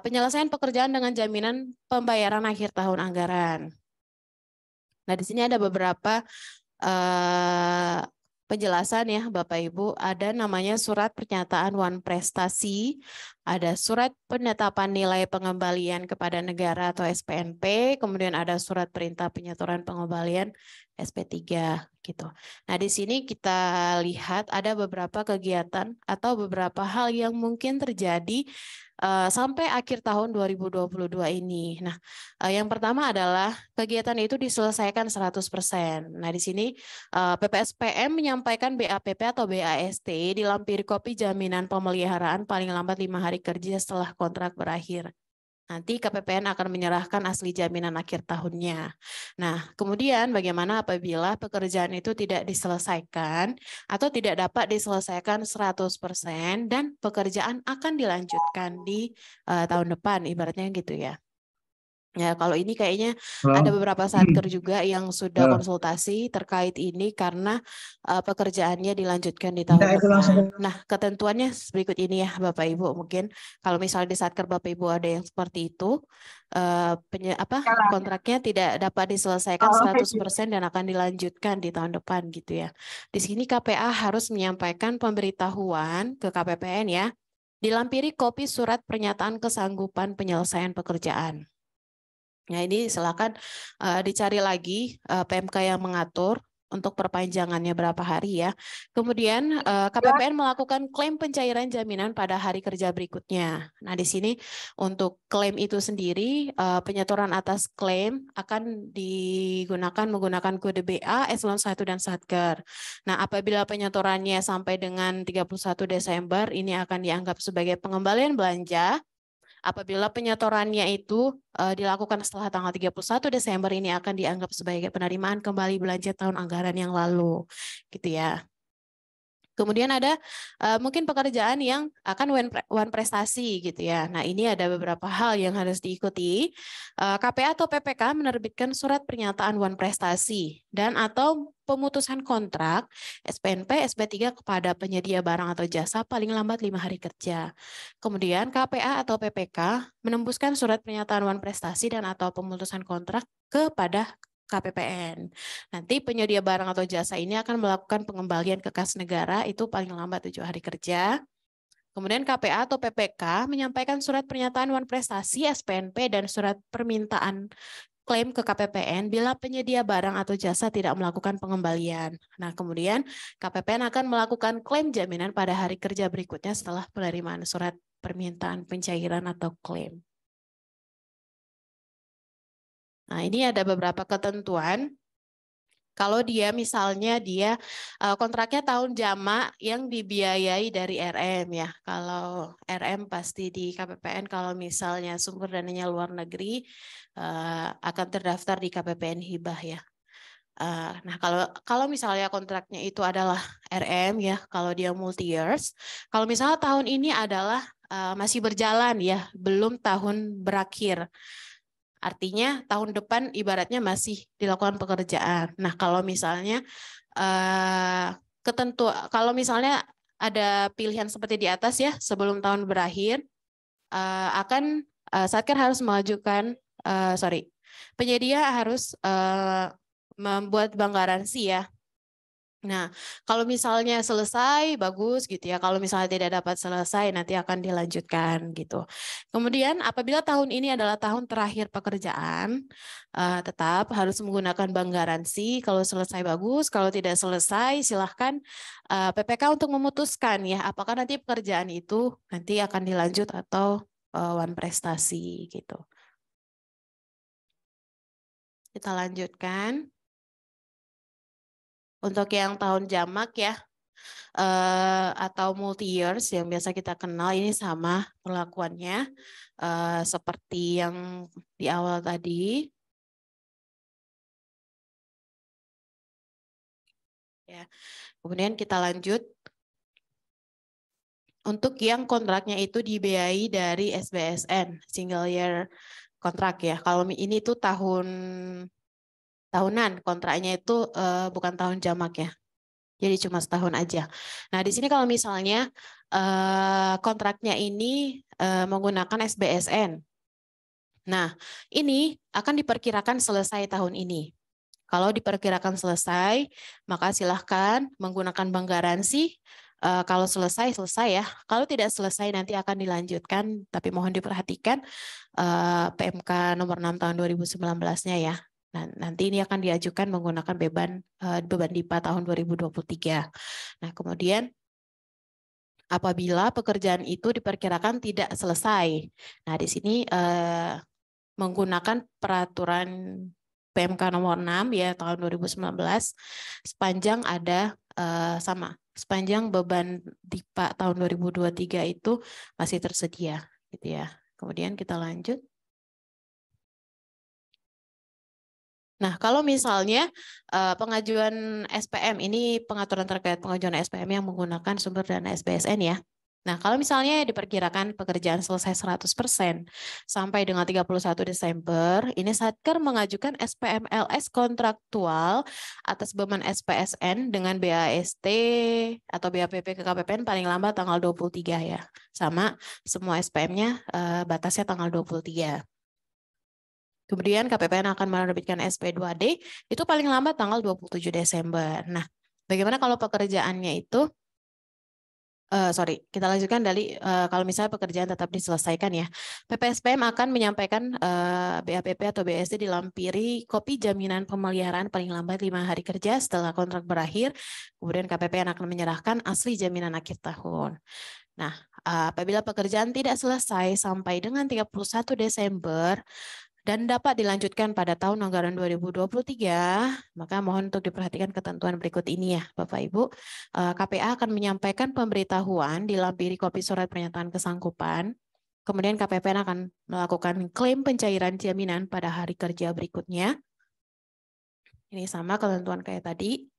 penyelesaian pekerjaan dengan jaminan pembayaran akhir tahun anggaran. Nah, di sini ada beberapa penjelasan ya Bapak Ibu. Ada namanya surat pernyataan wan prestasi, ada surat penetapan nilai pengembalian kepada negara atau SPNP, kemudian ada surat perintah penyetoran pengembalian SP3 gitu. Nah, di sini kita lihat ada beberapa kegiatan atau beberapa hal yang mungkin terjadi sampai akhir tahun 2022 ini. Nah, yang pertama adalah kegiatan itu diselesaikan 100%. Nah, di sini PPSPM menyampaikan BAPP atau BAST dilampiri kopi jaminan pemeliharaan paling lambat 5 hari kerja setelah kontrak berakhir. Nanti KPPN akan menyerahkan asli jaminan akhir tahunnya. Nah, kemudian bagaimana apabila pekerjaan itu tidak diselesaikan atau tidak dapat diselesaikan 100% dan pekerjaan akan dilanjutkan di tahun depan, ibaratnya gitu ya. Ya, kalau ini kayaknya ada beberapa Satker juga yang sudah konsultasi terkait ini karena pekerjaannya dilanjutkan di tahun depan. Nah, ketentuannya berikut ini ya Bapak Ibu. Mungkin kalau misalnya di Satker Bapak Ibu ada yang seperti itu, kontraknya tidak dapat diselesaikan 100% dan akan dilanjutkan di tahun depan gitu ya. Di sini KPA harus menyampaikan pemberitahuan ke KPPN ya, dilampiri kopi surat pernyataan kesanggupan penyelesaian pekerjaan. Nah, ini silakan dicari lagi PMK yang mengatur untuk perpanjangannya berapa hari ya. Kemudian KPPN melakukan klaim pencairan jaminan pada hari kerja berikutnya. Nah, di sini untuk klaim itu sendiri penyetoran atas klaim akan digunakan menggunakan kode BA, Eselon 1 dan Satker. Nah, apabila penyetorannya sampai dengan 31 Desember ini akan dianggap sebagai pengembalian belanja. Apabila penyetorannya itu dilakukan setelah tanggal 31 Desember ini akan dianggap sebagai penerimaan kembali belanja tahun anggaran yang lalu, gitu ya. Kemudian ada mungkin pekerjaan yang akan wan prestasi gitu ya. Nah, ini ada beberapa hal yang harus diikuti. KPA atau PPK menerbitkan surat pernyataan wan prestasi dan atau pemutusan kontrak SPNP, SP3 kepada penyedia barang atau jasa paling lambat 5 hari kerja. Kemudian KPA atau PPK menembuskan surat pernyataan wan prestasi dan atau pemutusan kontrak kepada KPPN. Nanti penyedia barang atau jasa ini akan melakukan pengembalian ke kas negara itu paling lambat 7 hari kerja. Kemudian KPA atau PPK menyampaikan surat pernyataan wan prestasi SPNP dan surat permintaan klaim ke KPPN bila penyedia barang atau jasa tidak melakukan pengembalian. Nah, kemudian KPPN akan melakukan klaim jaminan pada hari kerja berikutnya setelah penerimaan surat permintaan pencairan atau klaim. Nah, ini ada beberapa ketentuan Kalau dia misalnya kontraknya tahun jamak yang dibiayai dari RM ya. Kalau RM pasti di KPPN, kalau misalnya sumber dananya luar negeri akan terdaftar di KPPN hibah ya. Nah, kalau misalnya kontraknya itu adalah RM ya, kalau dia multi years, kalau misalnya tahun ini adalah masih berjalan ya, belum tahun berakhir. Artinya tahun depan ibaratnya masih dilakukan pekerjaan. Nah, kalau misalnya kalau misalnya ada pilihan seperti di atas ya, sebelum tahun berakhir Satker harus mengajukan penyedia harus membuat bank garansi ya. Nah, kalau misalnya selesai, bagus gitu ya. Kalau misalnya tidak dapat selesai, nanti akan dilanjutkan gitu. Kemudian, apabila tahun ini adalah tahun terakhir pekerjaan, tetap harus menggunakan bank garansi. Kalau selesai, bagus. Kalau tidak selesai, silahkan PPK untuk memutuskan ya, apakah nanti pekerjaan itu nanti akan dilanjut atau one prestasi gitu. Kita lanjutkan. Untuk yang tahun jamak ya, atau multi years yang biasa kita kenal, ini sama perlakuannya seperti yang di awal tadi. Ya. Kemudian kita lanjut. Untuk yang kontraknya itu dibiayai dari SBSN, single year kontrak ya. Kalau ini tuh tahunan, kontraknya itu bukan tahun jamak ya. Jadi cuma setahun aja. Nah, di sini kalau misalnya kontraknya ini menggunakan SBSN. Nah, ini akan diperkirakan selesai tahun ini. Kalau diperkirakan selesai, maka silahkan menggunakan bank garansi. Kalau selesai, selesai ya. Kalau tidak selesai, nanti akan dilanjutkan. Tapi mohon diperhatikan PMK nomor 6 tahun 2019-nya ya. Nah, nanti ini akan diajukan menggunakan beban DIPA tahun 2023. Nah, kemudian apabila pekerjaan itu diperkirakan tidak selesai. Nah, di sini menggunakan peraturan PMK nomor 6 ya tahun 2019 sepanjang ada sepanjang beban DIPA tahun 2023 itu masih tersedia gitu ya. Kemudian kita lanjut. Nah, kalau misalnya pengajuan SPM, ini pengaturan terkait pengajuan SPM yang menggunakan sumber dana SBSN ya. Nah, kalau misalnya diperkirakan pekerjaan selesai 100% sampai dengan 31 Desember, ini Satker mengajukan SPM LS kontraktual atas beban SPSN dengan BAST atau BAPP ke KPPN paling lambat tanggal 23 ya. Sama, semua SPM-nya batasnya tanggal 23. Kemudian KPPN akan menerbitkan SP2D itu paling lambat tanggal 27 Desember. Nah, bagaimana kalau pekerjaannya itu, kita lanjutkan dari kalau misalnya pekerjaan tetap diselesaikan ya. PPSPM akan menyampaikan BAPP atau BSD dilampiri kopi jaminan pemeliharaan paling lambat 5 hari kerja setelah kontrak berakhir. Kemudian KPPN akan menyerahkan asli jaminan akhir tahun. Nah, apabila pekerjaan tidak selesai sampai dengan 31 Desember, dan dapat dilanjutkan pada tahun anggaran 2023, maka mohon untuk diperhatikan ketentuan berikut ini ya Bapak Ibu. KPA akan menyampaikan pemberitahuan dilampiri kopi surat pernyataan kesanggupan. Kemudian KPPN akan melakukan klaim pencairan jaminan pada hari kerja berikutnya. Ini sama ketentuan kayak tadi.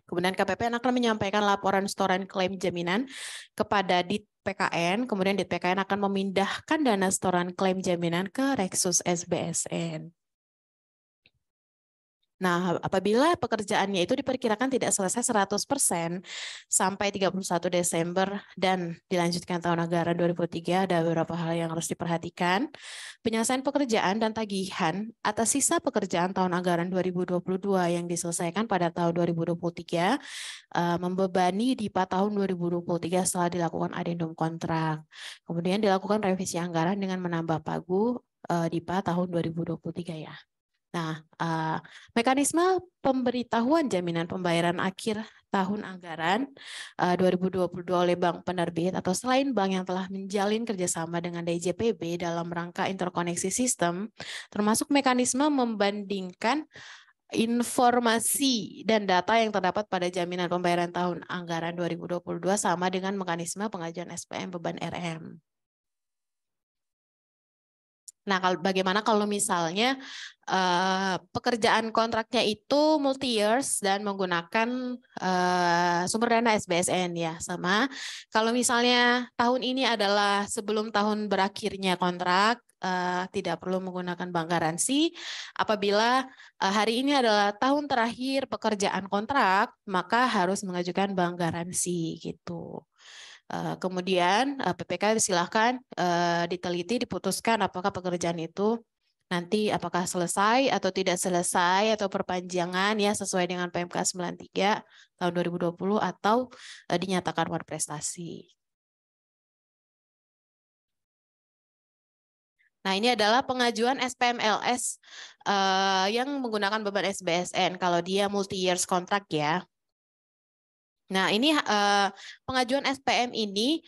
Kemudian KPPN akan menyampaikan laporan setoran klaim jaminan kepada DIT-PKN, kemudian DIT-PKN akan memindahkan dana setoran klaim jaminan ke Reksus SBSN. Nah, apabila pekerjaannya itu diperkirakan tidak selesai 100% sampai 31 Desember dan dilanjutkan tahun anggaran 2023, ada beberapa hal yang harus diperhatikan. Penyelesaian pekerjaan dan tagihan atas sisa pekerjaan tahun anggaran 2022 yang diselesaikan pada tahun 2023 membebani DIPA tahun 2023 setelah dilakukan adendum kontrak. Kemudian dilakukan revisi anggaran dengan menambah pagu DIPA tahun 2023 ya. Nah, mekanisme pemberitahuan jaminan pembayaran akhir tahun anggaran 2022 oleh bank penerbit atau selain bank yang telah menjalin kerjasama dengan DJPB dalam rangka interkoneksi sistem, termasuk mekanisme membandingkan informasi dan data yang terdapat pada jaminan pembayaran tahun anggaran 2022 sama dengan mekanisme pengajuan SPM beban RM. Nah, bagaimana kalau misalnya pekerjaan kontraknya itu multi years dan menggunakan sumber dana SBSN ya, sama. Kalau misalnya tahun ini adalah sebelum tahun berakhirnya kontrak, tidak perlu menggunakan bank garansi. Apabila hari ini adalah tahun terakhir pekerjaan kontrak, maka harus mengajukan bank garansi gitu. Kemudian PPK silahkan diteliti, diputuskan apakah pekerjaan itu nanti apakah selesai atau tidak selesai atau perpanjangan ya sesuai dengan PMK 93 tahun 2020 atau dinyatakan berprestasi. Nah, ini adalah pengajuan SPMLS yang menggunakan beban SBSN kalau dia multi years kontrak ya. Nah, ini pengajuan SPM ini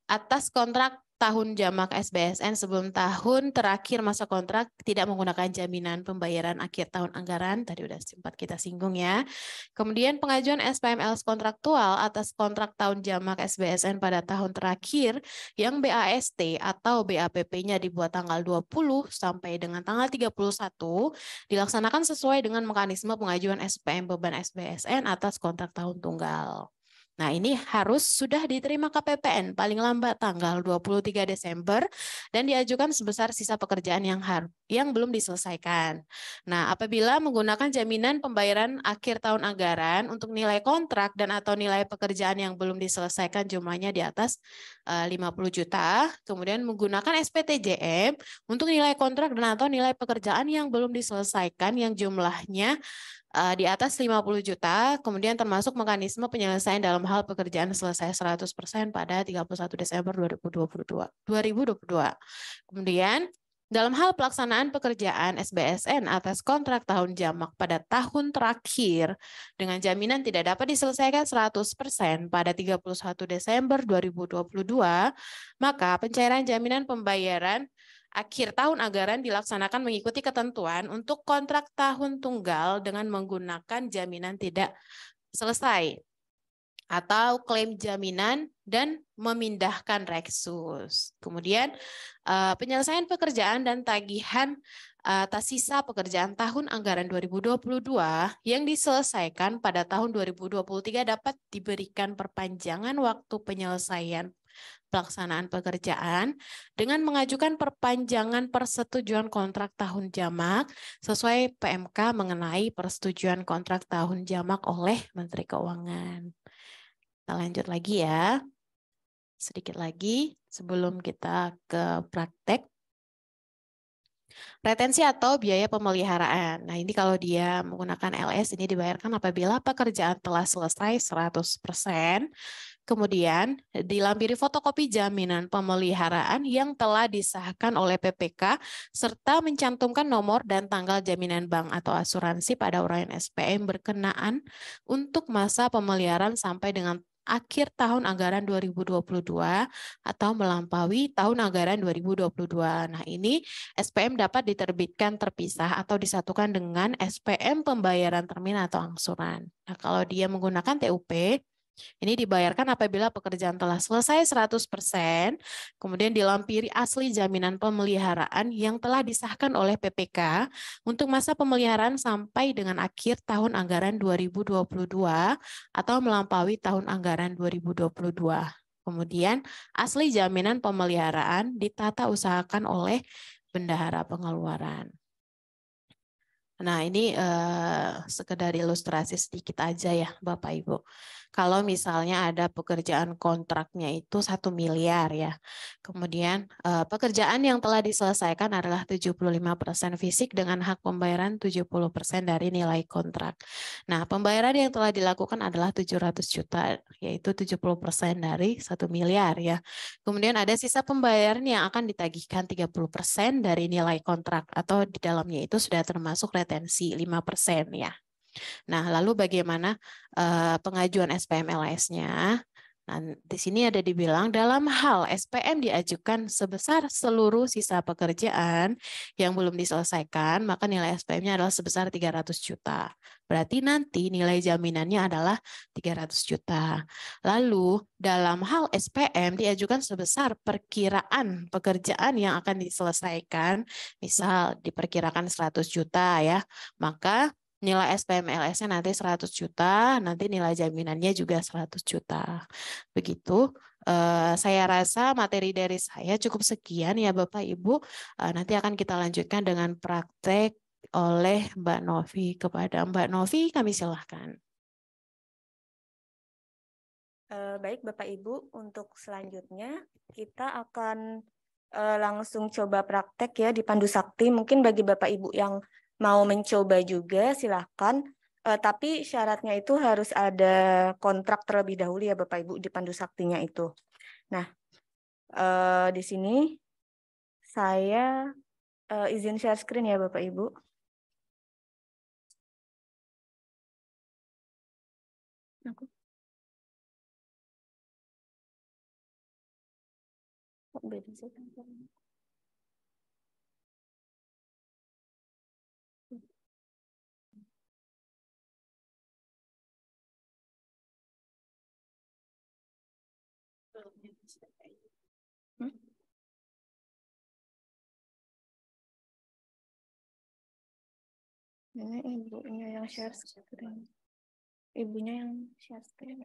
atas kontrak tahun jamak SBSN sebelum tahun terakhir masa kontrak tidak menggunakan jaminan pembayaran akhir tahun anggaran, tadi udah sempat kita singgung ya. Kemudian pengajuan SPMLS kontraktual atas kontrak tahun jamak SBSN pada tahun terakhir yang BAST atau BAPP-nya dibuat tanggal 20 sampai dengan tanggal 31 dilaksanakan sesuai dengan mekanisme pengajuan SPM beban SBSN atas kontrak tahun tunggal. Nah, ini harus sudah diterima KPPN paling lambat tanggal 23 Desember dan diajukan sebesar sisa pekerjaan yang belum diselesaikan. Nah, apabila menggunakan jaminan pembayaran akhir tahun anggaran untuk nilai kontrak dan atau nilai pekerjaan yang belum diselesaikan jumlahnya di atas 50 juta, kemudian menggunakan SPTJM untuk nilai kontrak dan atau nilai pekerjaan yang belum diselesaikan yang jumlahnya di atas 50 juta, kemudian termasuk mekanisme penyelesaian dalam hal pekerjaan selesai 100% pada 31 Desember 2022. Kemudian, dalam hal pelaksanaan pekerjaan SBSN atas kontrak tahun jamak pada tahun terakhir dengan jaminan tidak dapat diselesaikan 100% pada 31 Desember 2022, maka pencairan jaminan pembayaran akhir tahun anggaran dilaksanakan mengikuti ketentuan untuk kontrak tahun tunggal dengan menggunakan jaminan tidak selesai atau klaim jaminan dan memindahkan reksus. Kemudian penyelesaian pekerjaan dan tagihan atas sisa pekerjaan tahun anggaran 2022 yang diselesaikan pada tahun 2023 dapat diberikan perpanjangan waktu penyelesaian pelaksanaan pekerjaan dengan mengajukan perpanjangan persetujuan kontrak tahun jamak sesuai PMK mengenai persetujuan kontrak tahun jamak oleh Menteri Keuangan. Kita lanjut lagi ya. Sedikit lagi sebelum kita ke praktek. Retensi atau biaya pemeliharaan. Nah, ini kalau dia menggunakan LS ini dibayarkan apabila pekerjaan telah selesai 100%. Kemudian dilampiri fotokopi jaminan pemeliharaan yang telah disahkan oleh PPK serta mencantumkan nomor dan tanggal jaminan bank atau asuransi pada uraian SPM berkenaan untuk masa pemeliharaan sampai dengan akhir tahun anggaran 2022 atau melampaui tahun anggaran 2022. Nah, ini SPM dapat diterbitkan terpisah atau disatukan dengan SPM pembayaran termin atau angsuran. Nah, kalau dia menggunakan TUP, ini dibayarkan apabila pekerjaan telah selesai 100%, kemudian dilampiri asli jaminan pemeliharaan yang telah disahkan oleh PPK untuk masa pemeliharaan sampai dengan akhir tahun anggaran 2022 atau melampaui tahun anggaran 2022. Kemudian asli jaminan pemeliharaan ditata usahakan oleh bendahara pengeluaran. Nah, ini sekedar ilustrasi sedikit aja ya Bapak Ibu. Kalau misalnya ada pekerjaan kontraknya itu 1 miliar ya. Kemudian pekerjaan yang telah diselesaikan adalah 75% fisik dengan hak pembayaran 70% dari nilai kontrak. Nah, pembayaran yang telah dilakukan adalah 700 juta, yaitu 70% dari 1 miliar ya. Kemudian ada sisa pembayaran yang akan ditagihkan 30% dari nilai kontrak atau di dalamnya itu sudah termasuk retensi 5% ya. Nah, lalu bagaimana pengajuan SPMLS-nya? Nah, di sini ada dibilang dalam hal SPM diajukan sebesar seluruh sisa pekerjaan yang belum diselesaikan, maka nilai SPM-nya adalah sebesar 300 juta. Berarti nanti nilai jaminannya adalah 300 juta. Lalu dalam hal SPM diajukan sebesar perkiraan pekerjaan yang akan diselesaikan, misal diperkirakan 100 juta ya, maka nilai SPM LS-nya nanti 100 juta, nanti nilai jaminannya juga 100 juta. Begitu, saya rasa materi dari saya cukup sekian ya Bapak Ibu. Nanti akan kita lanjutkan dengan praktek oleh Mbak Novi. Kepada Mbak Novi kami silahkan. Baik Bapak Ibu, untuk selanjutnya kita akan langsung coba praktek ya di Pandu Sakti. Mungkin bagi Bapak Ibu yang mau mencoba juga silahkan, tapi syaratnya itu harus ada kontrak terlebih dahulu ya Bapak Ibu di Pandu Saktinya itu. Nah, di sini saya izin share screen ya Bapak Ibu. Beda sih. Ini ibunya yang share screen. Ibunya yang share screen.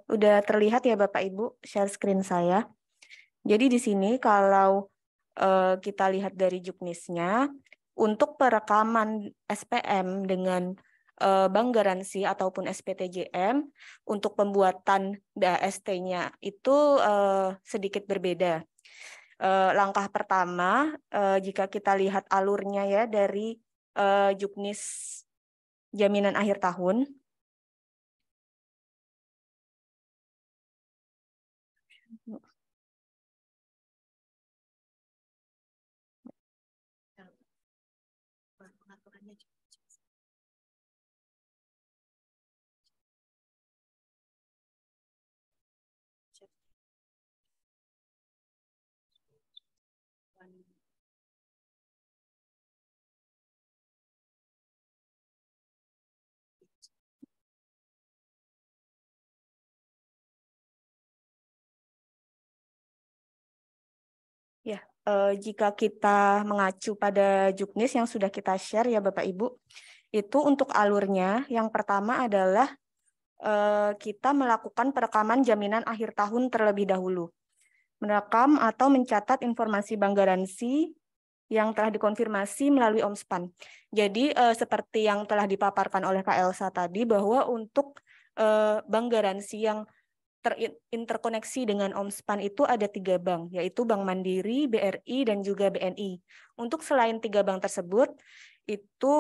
Udah terlihat ya Bapak Ibu share screen saya. Jadi di sini kalau kita lihat dari juknisnya, untuk perekaman SPM dengan bank garansi ataupun SPTJM, untuk pembuatan DAST-nya itu sedikit berbeda. Langkah pertama, jika kita lihat alurnya ya dari juknis jaminan akhir tahun, ya, jika kita mengacu pada juknis yang sudah kita share ya Bapak Ibu, itu untuk alurnya yang pertama adalah kita melakukan perekaman jaminan akhir tahun terlebih dahulu. Merekam atau mencatat informasi bank garansi yang telah dikonfirmasi melalui OMSPAN. Jadi seperti yang telah dipaparkan oleh Kak Elsa tadi, bahwa untuk bank garansi yang terinterkoneksi dengan OMSPAN itu ada 3 bank, yaitu Bank Mandiri, BRI, dan juga BNI. Untuk selain 3 bank tersebut, itu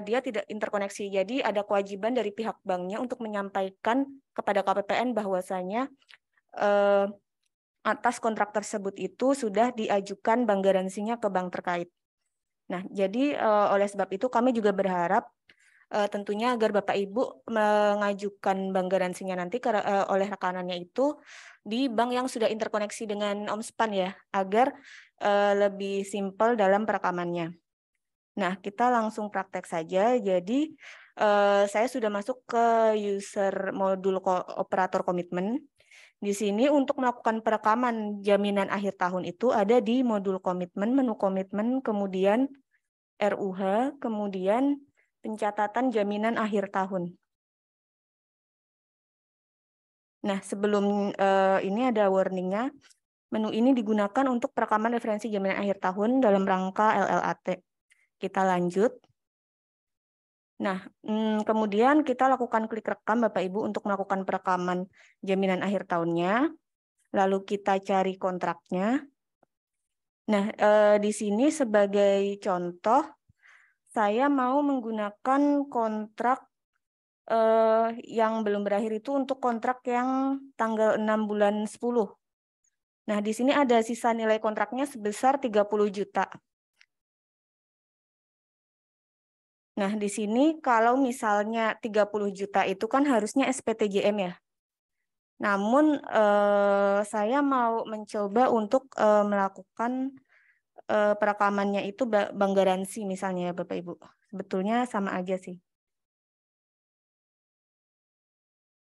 dia tidak interkoneksi. Jadi ada kewajiban dari pihak banknya untuk menyampaikan kepada KPPN bahwasanya atas kontrak tersebut itu sudah diajukan bank garansinya ke bank terkait. Nah, jadi oleh sebab itu kami juga berharap tentunya agar Bapak Ibu mengajukan bank garansinya nanti oleh rekanannya itu di bank yang sudah interkoneksi dengan OMSPAN ya, agar lebih simpel dalam perekamannya. Nah, kita langsung praktek saja. Jadi saya sudah masuk ke user modul operator komitmen. Di sini untuk melakukan perekaman jaminan akhir tahun itu ada di modul komitmen, menu komitmen, kemudian RUH, kemudian pencatatan jaminan akhir tahun. Nah, sebelum ini ada warningnya. Menu ini digunakan untuk perekaman referensi jaminan akhir tahun dalam rangka LLAT. Kita lanjut. Nah, kemudian kita lakukan klik rekam Bapak Ibu untuk melakukan perekaman jaminan akhir tahunnya. Lalu kita cari kontraknya. Nah, di sini sebagai contoh, saya mau menggunakan kontrak yang belum berakhir itu untuk kontrak yang tanggal 6 bulan 10. Nah, di sini ada sisa nilai kontraknya sebesar 30 juta. Nah, di sini kalau misalnya 30 juta itu kan harusnya SPTJM ya. Namun saya mau mencoba untuk melakukan perekamannya itu bank garansi misalnya ya Bapak Ibu. Sebetulnya sama aja sih.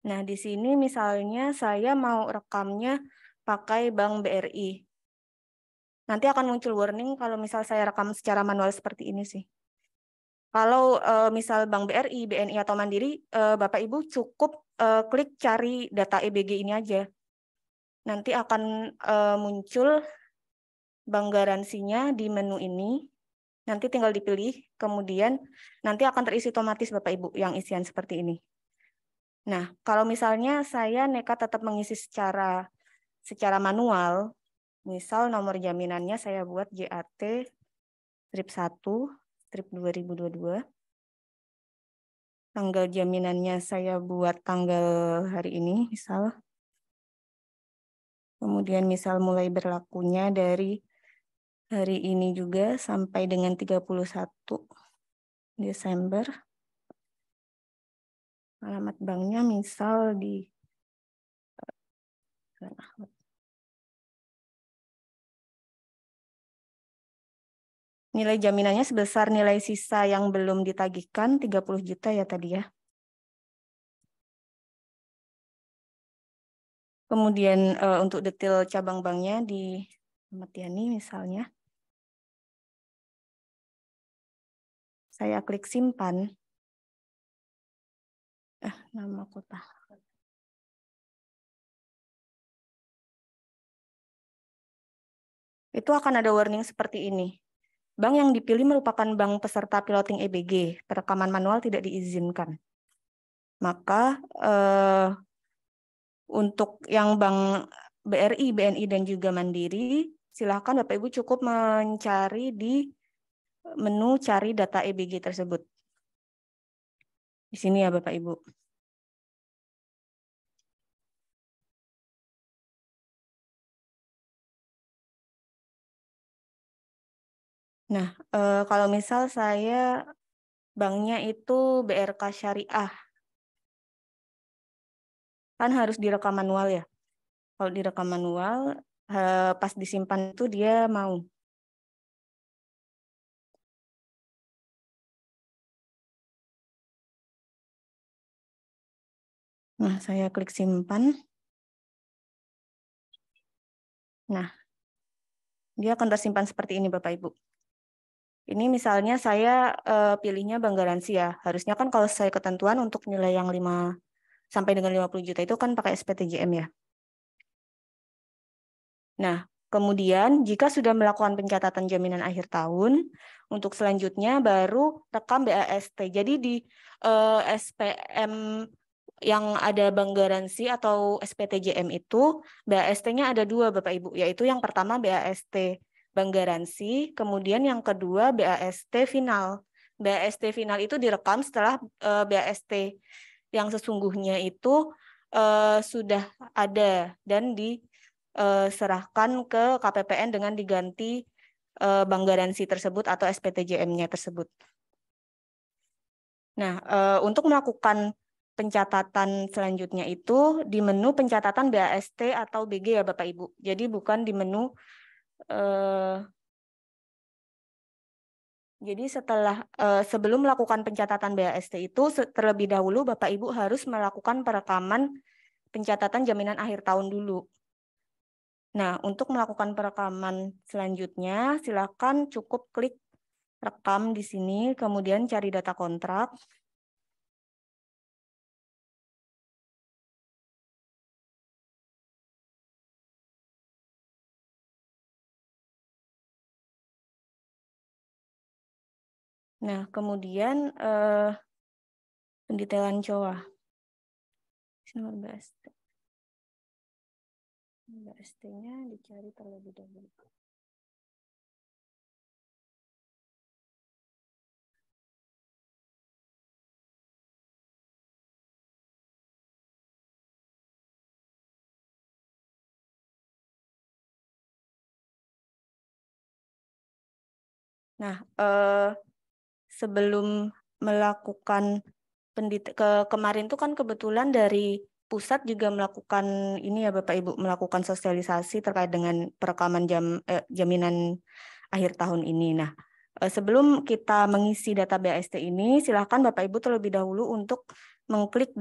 Nah, di sini misalnya saya mau rekamnya pakai Bank BRI. Nanti akan muncul warning kalau misal saya rekam secara manual seperti ini sih. Kalau misal Bank BRI, BNI atau Mandiri, Bapak Ibu cukup klik cari data EBG ini aja. Nanti akan muncul bank garansinya di menu ini. Nanti tinggal dipilih, kemudian nanti akan terisi otomatis Bapak Ibu yang isian seperti ini. Nah, kalau misalnya saya nekat tetap mengisi secara manual, misal nomor jaminannya saya buat JAT strip 1 strip 2022. Tanggal jaminannya saya buat tanggal hari ini, misal. Kemudian misal mulai berlakunya dari hari ini juga sampai dengan 31 Desember. Alamat banknya misal di nilai jaminannya sebesar nilai sisa yang belum ditagihkan 30 juta ya tadi ya. Kemudian untuk detail cabang banknya di Ahmad Yani misalnya. Saya klik simpan. Nama kota. Itu akan ada warning seperti ini. Bank yang dipilih merupakan bank peserta piloting EBG. Perekaman manual tidak diizinkan. Maka untuk yang bank BRI, BNI, dan juga Mandiri, silakan Bapak Ibu cukup mencari di menu cari data EBG tersebut. Di sini ya Bapak Ibu. Nah, kalau misal saya banknya itu BRK Syariah, kan harus direkam manual ya. Kalau direkam manual, pas disimpan itu dia mau. Nah, saya klik simpan. Nah, dia akan tersimpan seperti ini Bapak Ibu. Ini misalnya saya pilihnya bank garansi ya. Harusnya kan kalau saya ketentuan untuk nilai yang 5 sampai dengan 50 juta itu kan pakai SPTJM ya. Nah, kemudian jika sudah melakukan pencatatan jaminan akhir tahun, untuk selanjutnya baru rekam BAST. Jadi di SPM yang ada bank garansi atau SPTJM itu, BAST-nya ada 2 Bapak Ibu, yaitu yang pertama BAST bank garansi, kemudian yang kedua BAST final. BAST final itu direkam setelah BAST yang sesungguhnya itu sudah ada dan diserahkan ke KPPN dengan diganti bank garansi tersebut atau SPTJM-nya tersebut. Nah, untuk melakukan pencatatan selanjutnya itu di menu pencatatan BAST atau BG ya Bapak Ibu. Jadi bukan di menu jadi sebelum melakukan pencatatan BAST itu terlebih dahulu Bapak Ibu harus melakukan perekaman pencatatan jaminan akhir tahun dulu. Nah, untuk melakukan perekaman selanjutnya silakan cukup klik rekam di sini, kemudian cari data kontrak. Nah, kemudian pendetailan COA. Nomor BAST. BAST-nya dicari terlebih dahulu. Nah, sebelum melakukan kemarin tuh kan kebetulan dari pusat juga melakukan ini ya Bapak Ibu, melakukan sosialisasi terkait dengan perekaman jaminan akhir tahun ini. Nah, sebelum kita mengisi data BAST ini, silakan Bapak Ibu terlebih dahulu untuk mengklik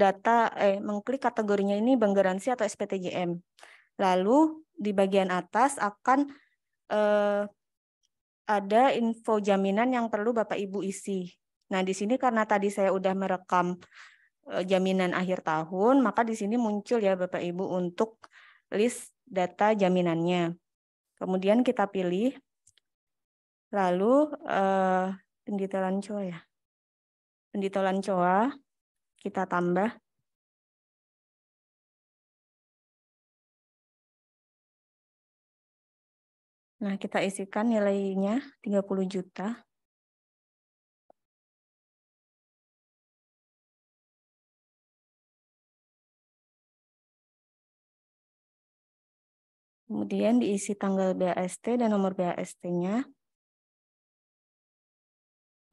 mengklik kategorinya ini bank garansi atau SPTJM. Lalu di bagian atas akan ada info jaminan yang perlu Bapak Ibu isi. Nah, di sini karena tadi saya udah merekam jaminan akhir tahun, maka di sini muncul ya Bapak Ibu untuk list data jaminannya. Kemudian kita pilih, lalu pendetailan COA ya. Pendetailan COA kita tambah. Nah, kita isikan nilainya 30 juta. Kemudian diisi tanggal BAST dan nomor BAST-nya.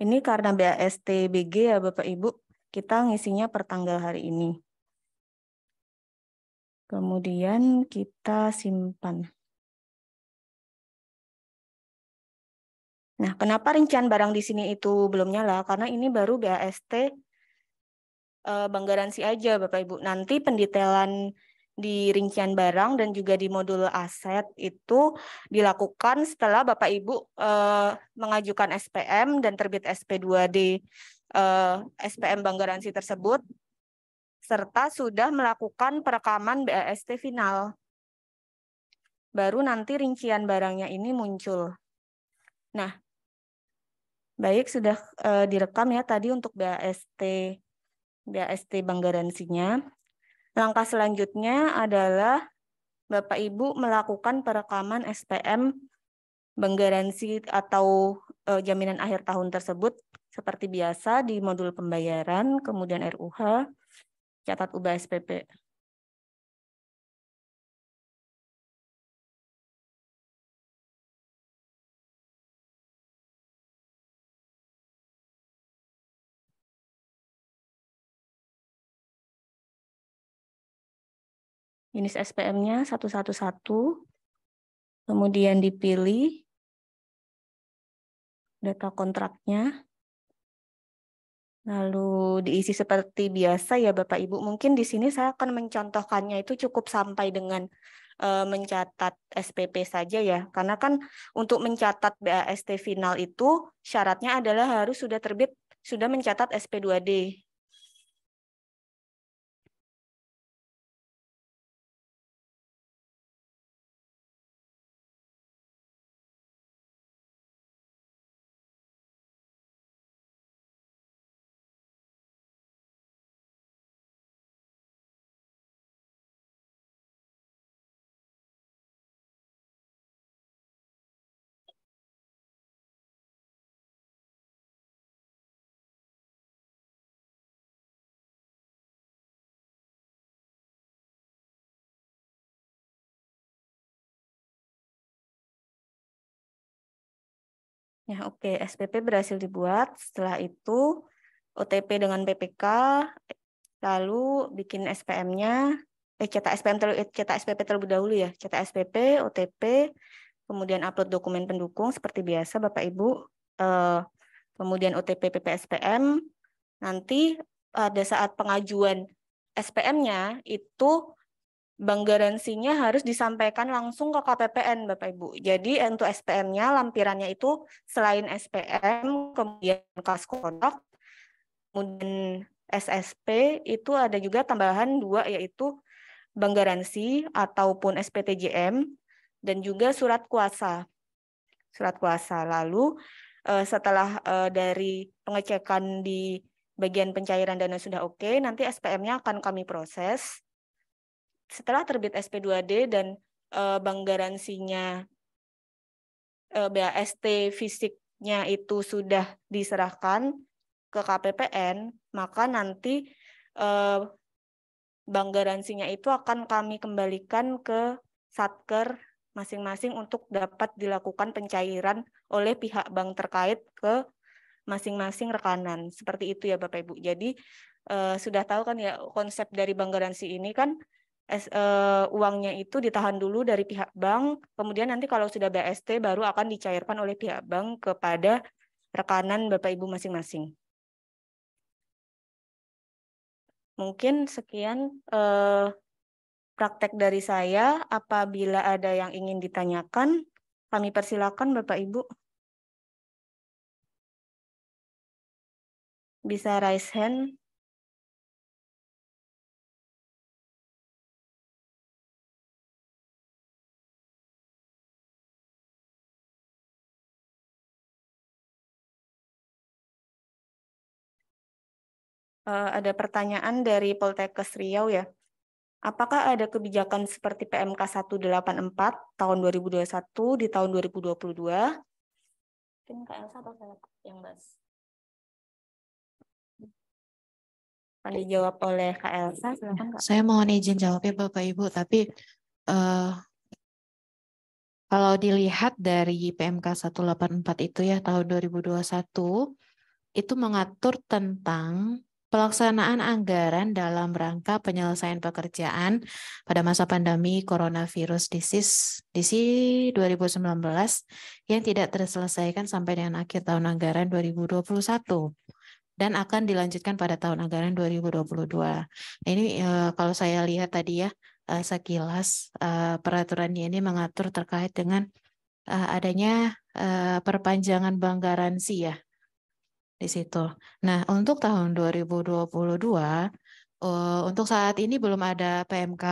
Ini karena BAST BG ya Bapak Ibu, kita ngisinya per tanggal hari ini. Kemudian kita simpan. Nah, kenapa rincian barang di sini itu belum nyala? Karena ini baru BAST bank garansi aja Bapak Ibu. Nanti pendetailan di rincian barang dan juga di modul aset itu dilakukan setelah Bapak Ibu mengajukan SPM dan terbit SP2D SPM bank garansi tersebut, serta sudah melakukan perekaman BAST final. Baru nanti rincian barangnya ini muncul. Nah, baik sudah direkam ya tadi untuk BAST bank garansinya. Langkah selanjutnya adalah Bapak Ibu melakukan perekaman SPM bank garansi atau jaminan akhir tahun tersebut seperti biasa di modul pembayaran, kemudian RUH, catat ubah SPP. Jenis SPM-nya 111, kemudian dipilih data kontraknya, lalu diisi seperti biasa ya Bapak Ibu. Mungkin di sini saya akan mencontohkannya itu cukup sampai dengan mencatat SPP saja ya, karena kan untuk mencatat BAST final itu syaratnya adalah harus sudah mencatat SP2D. Ya, oke, SPP berhasil dibuat. Setelah itu OTP dengan PPK, lalu bikin SPM-nya, cetak SPP terlebih dahulu ya, cetak SPP, OTP, kemudian upload dokumen pendukung seperti biasa Bapak Ibu, kemudian OTP PPSPM. Nanti pada saat pengajuan SPM-nya itu bank garansinya harus disampaikan langsung ke KPPN Bapak Ibu. Jadi untuk SPM-nya lampirannya itu selain SPM, kemudian kas kontrak, kemudian SSP, itu ada juga tambahan 2 yaitu bank garansi ataupun SPTJM dan juga surat kuasa. Surat kuasa. Lalu setelah dari pengecekan di bagian pencairan dana sudah oke, nanti SPM-nya akan kami proses. Setelah terbit SP2D dan bank garansinya BAST fisiknya itu sudah diserahkan ke KPPN, maka nanti bank garansinya itu akan kami kembalikan ke Satker masing-masing untuk dapat dilakukan pencairan oleh pihak bank terkait ke masing-masing rekanan. Seperti itu ya Bapak Ibu. Jadi sudah tahu kan ya konsep dari bank garansi ini kan uangnya itu ditahan dulu dari pihak bank, kemudian nanti kalau sudah BST baru akan dicairkan oleh pihak bank kepada rekanan Bapak Ibu masing-masing. Mungkin sekian praktek dari saya. Apabila ada yang ingin ditanyakan, kami persilakan Bapak Ibu. Bisa raise hand. Ada pertanyaan dari Poltekkes Riau ya. Apakah ada kebijakan seperti PMK 184 tahun 2021 di tahun 2022? Mungkin Kak Elsa atau saya yang bahas? Akan dijawab oleh Kak Elsa, silakan Kak. Saya mohon izin jawab ya Bapak Ibu, tapi kalau dilihat dari PMK 184 itu ya tahun 2021, itu mengatur tentang pelaksanaan anggaran dalam rangka penyelesaian pekerjaan pada masa pandemi coronavirus disease 2019 yang tidak terselesaikan sampai dengan akhir tahun anggaran 2021 dan akan dilanjutkan pada tahun anggaran 2022. Ini kalau saya lihat tadi ya sekilas peraturannya ini mengatur terkait dengan adanya perpanjangan bank garansi ya di situ. Nah, untuk tahun 2022 untuk saat ini belum ada PMK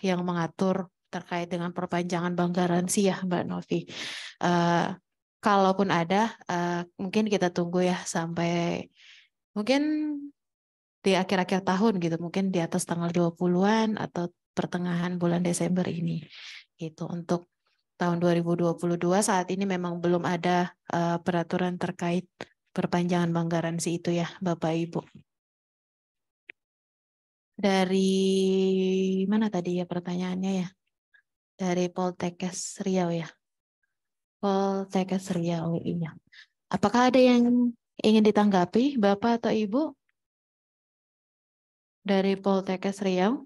yang mengatur terkait dengan perpanjangan bank garansi ya Mbak Novi. Kalaupun ada, mungkin kita tunggu ya sampai mungkin di akhir-akhir tahun gitu, mungkin di atas tanggal 20-an atau pertengahan bulan Desember ini. Gitu. Untuk tahun 2022 saat ini memang belum ada peraturan terkait perpanjangan bank garansi itu ya Bapak Ibu. Dari mana tadi ya pertanyaannya ya? Dari Poltekkes Riau ya. Poltekkes Riau iya. Apakah ada yang ingin ditanggapi Bapak atau Ibu? Dari Poltekkes Riau?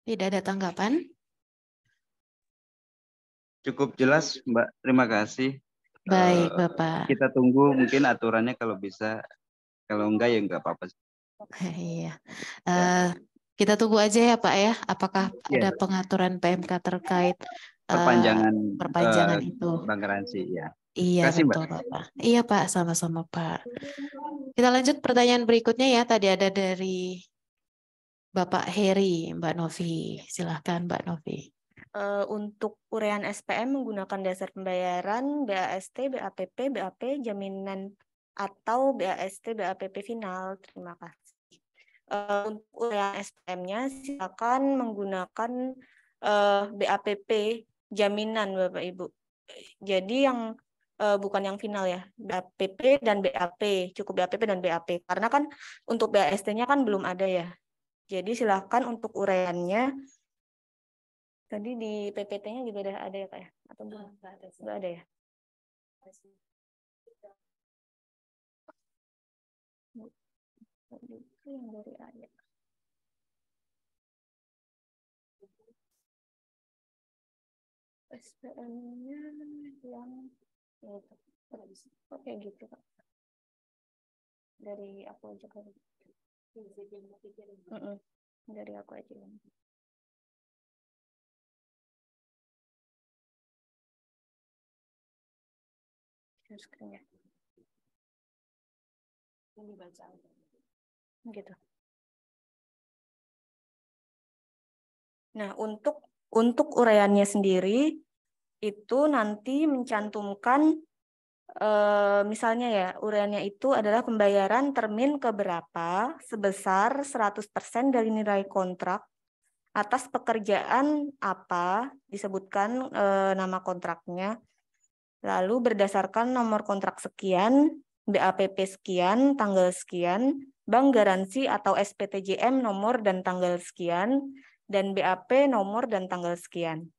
Tidak ada tanggapan? Cukup jelas, Mbak. Terima kasih. Baik, Bapak. Kita tunggu mungkin aturannya kalau bisa. Kalau enggak ya enggak apa-apa. Iya. Kita tunggu aja ya Pak ya. Apakah ada pengaturan PMK terkait perpanjangan itu? Bank garansi ya. Iya Kasih, betul Mbak. Bapak. Iya Pak, sama-sama Pak. Kita lanjut pertanyaan berikutnya ya. Tadi ada dari Bapak Heri, Mbak Novi. Silahkan Mbak Novi. Untuk uraian SPM menggunakan dasar pembayaran BAST, BAPP, BAP, jaminan atau BAST, BAPP final. Terima kasih. Untuk uraian SPM-nya silakan menggunakan BAPP jaminan Bapak Ibu. Jadi yang bukan yang final ya, BAPP dan BAP, cukup BAPP dan BAP. Karena kan untuk BAST-nya kan belum ada ya. Jadi silakan untuk uraiannya. Tadi di PPT-nya juga ada ya Kak ya? Atau belum? Nggak ada ya? Yang dari ayat. SPM-nya yang oke gitu Kak. Dari aku aja kali. Dari aku aja. Screen ya. Ini baca. Gitu. Nah, untuk uraiannya sendiri itu nanti mencantumkan misalnya ya, uraiannya itu adalah pembayaran termin keberapa sebesar 100% dari nilai kontrak atas pekerjaan apa, disebutkan nama kontraknya. Lalu berdasarkan nomor kontrak sekian, BAPP sekian, tanggal sekian, bank garansi atau SPTJM nomor dan tanggal sekian, dan BAP nomor dan tanggal sekian.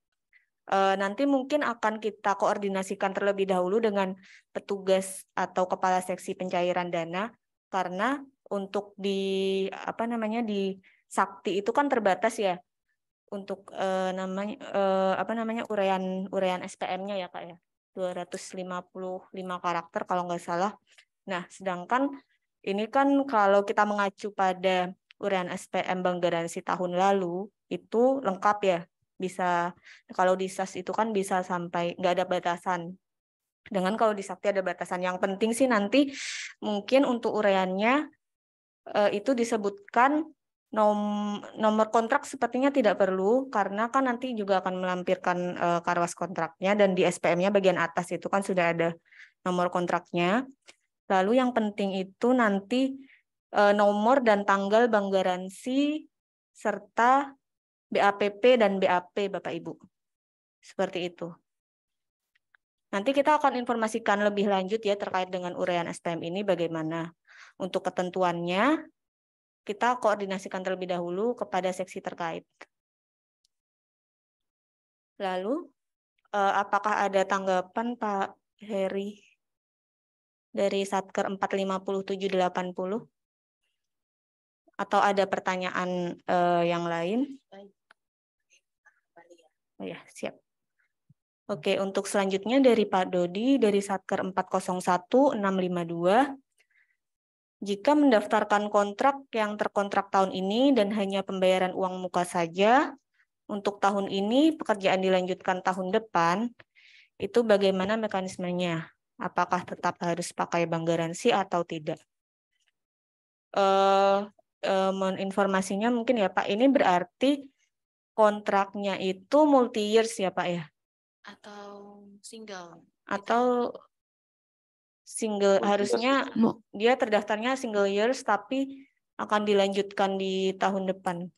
Nanti mungkin akan kita koordinasikan terlebih dahulu dengan petugas atau kepala seksi pencairan dana, karena untuk di di Sakti itu kan terbatas ya untuk uraian SPM-nya ya Kak ya, 255 karakter kalau nggak salah. Nah, sedangkan ini kan kalau kita mengacu pada uraian SPM Bank Garansi tahun lalu itu lengkap ya. Bisa, kalau di SAS itu kan bisa sampai nggak ada batasan. Dengan kalau di Sakti ada batasan. Yang penting sih nanti mungkin untuk uraiannya itu disebutkan nomor kontrak sepertinya tidak perlu, karena kan nanti juga akan melampirkan karwas kontraknya, dan di SPM-nya bagian atas itu kan sudah ada nomor kontraknya. Lalu yang penting itu nanti nomor dan tanggal bank garansi serta BAPP dan BAP Bapak Ibu. Seperti itu. Nanti kita akan informasikan lebih lanjut ya terkait dengan uraian SPM ini bagaimana. Untuk ketentuannya kita koordinasikan terlebih dahulu kepada seksi terkait. Lalu apakah ada tanggapan Pak Heri dari Satker 45780? Atau ada pertanyaan yang lain? Oh ya, siap. Oke, untuk selanjutnya dari Pak Dodi dari Satker 401652. Jika mendaftarkan kontrak yang terkontrak tahun ini dan hanya pembayaran uang muka saja, untuk tahun ini pekerjaan dilanjutkan tahun depan, itu bagaimana mekanismenya? Apakah tetap harus pakai bank garansi atau tidak? Informasinya mungkin ya Pak, ini berarti kontraknya itu multi years ya Pak ya? Atau single? Atau single, harusnya dia terdaftarnya single years tapi akan dilanjutkan di tahun depan.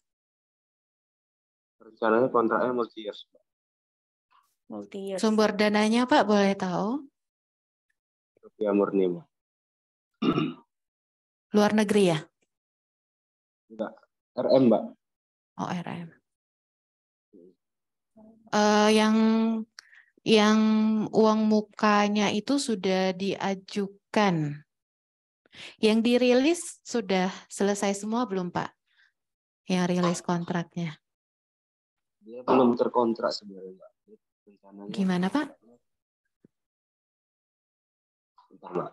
Rencananya kontraknya multi years. Multi years. Sumber dananya Pak boleh tahu? Rupiah murni, Mbak. Luar negeri ya? Enggak, RM, Mbak. Oh, RM. Yang uang mukanya itu sudah diajukan. Yang dirilis sudah selesai semua belum Pak? Yang rilis kontraknya. Dia belum terkontrak sebenarnya, Mbak. Rencananya, gimana Pak? Bentar.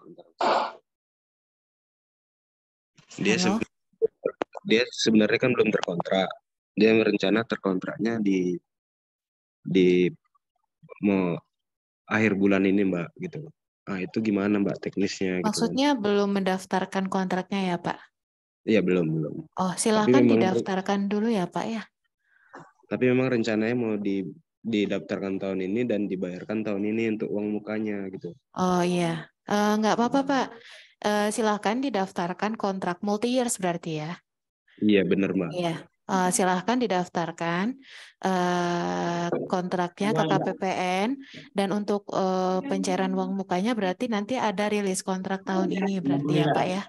Dia sebenarnya kan belum terkontrak. Dia rencana terkontraknya di mau akhir bulan ini Mbak gitu. Ah itu gimana Mbak teknisnya? Maksudnya gitu, belum mendaftarkan kontraknya ya Pak? Iya belum. Oh silakan didaftarkan dulu ya Pak ya. Tapi memang rencananya mau didaftarkan tahun ini dan dibayarkan tahun ini untuk uang mukanya gitu. Oh iya, nggak apa-apa Pak. Silahkan didaftarkan kontrak multi years berarti ya? Iya benar Mbak. Iya. Silahkan didaftarkan kontraknya ke KPPN, dan untuk pencairan uang mukanya berarti nanti ada rilis kontrak tahun ini berarti ya Pak ya?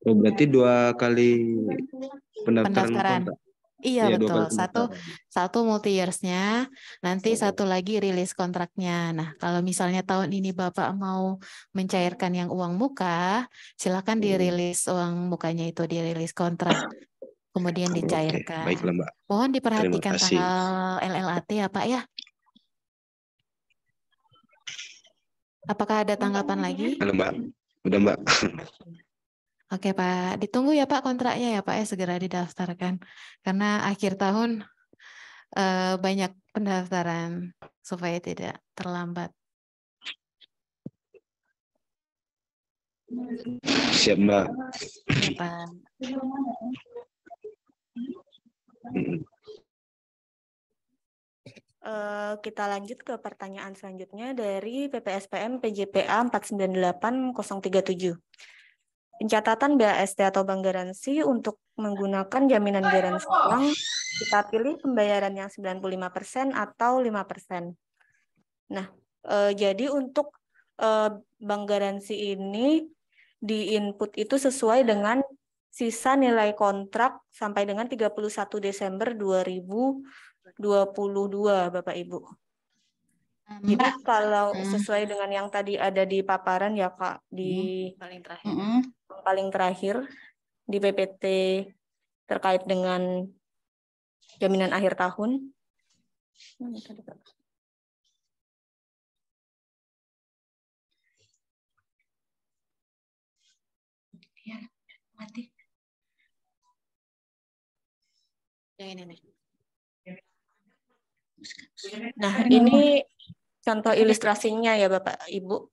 Oh berarti 2 kali pendaftaran. Kontrak. Iya betul, satu multi years-nya, nanti satu lagi rilis kontraknya. Nah kalau misalnya tahun ini Bapak mau mencairkan yang uang muka, silakan dirilis uang mukanya itu, dirilis kontrak. Kemudian dicairkan. Baiklah Mbak. Mohon diperhatikan tanggal LLAT ya Pak ya. Apakah ada tanggapan lagi? Halo Mbak. Udah Mbak. Oke Pak, ditunggu ya Pak kontraknya ya Pak ya, segera didaftarkan. Karena akhir tahun banyak pendaftaran supaya tidak terlambat. Siap Mbak. Ya Pak. Kita lanjut ke pertanyaan selanjutnya dari PPSPM PJPA 498037. Pencatatan BAST atau bank garansi untuk menggunakan jaminan garansi bank, kita pilih pembayaran yang 95% atau 5%. Nah, jadi untuk bank garansi ini di input itu sesuai dengan sisa nilai kontrak sampai dengan 31 Desember 2022, Bapak Ibu. Jadi Mbak, kalau sesuai dengan yang tadi ada di paparan ya Kak, di Paling terakhir. yang paling terakhir di PPT terkait dengan jaminan akhir tahun. Mana tadi, Kak? ya, mati. Yang ini nih. Nah, ini contoh ilustrasinya ya Bapak Ibu.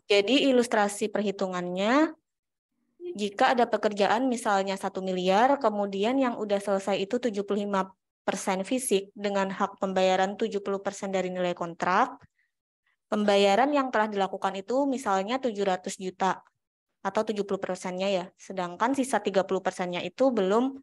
Jadi ilustrasi perhitungannya, jika ada pekerjaan misalnya 1 miliar, kemudian yang udah selesai itu 75% fisik dengan hak pembayaran 70% dari nilai kontrak, pembayaran yang telah dilakukan itu misalnya 700 juta atau 70%-nya ya, sedangkan sisa 30%-nya itu belum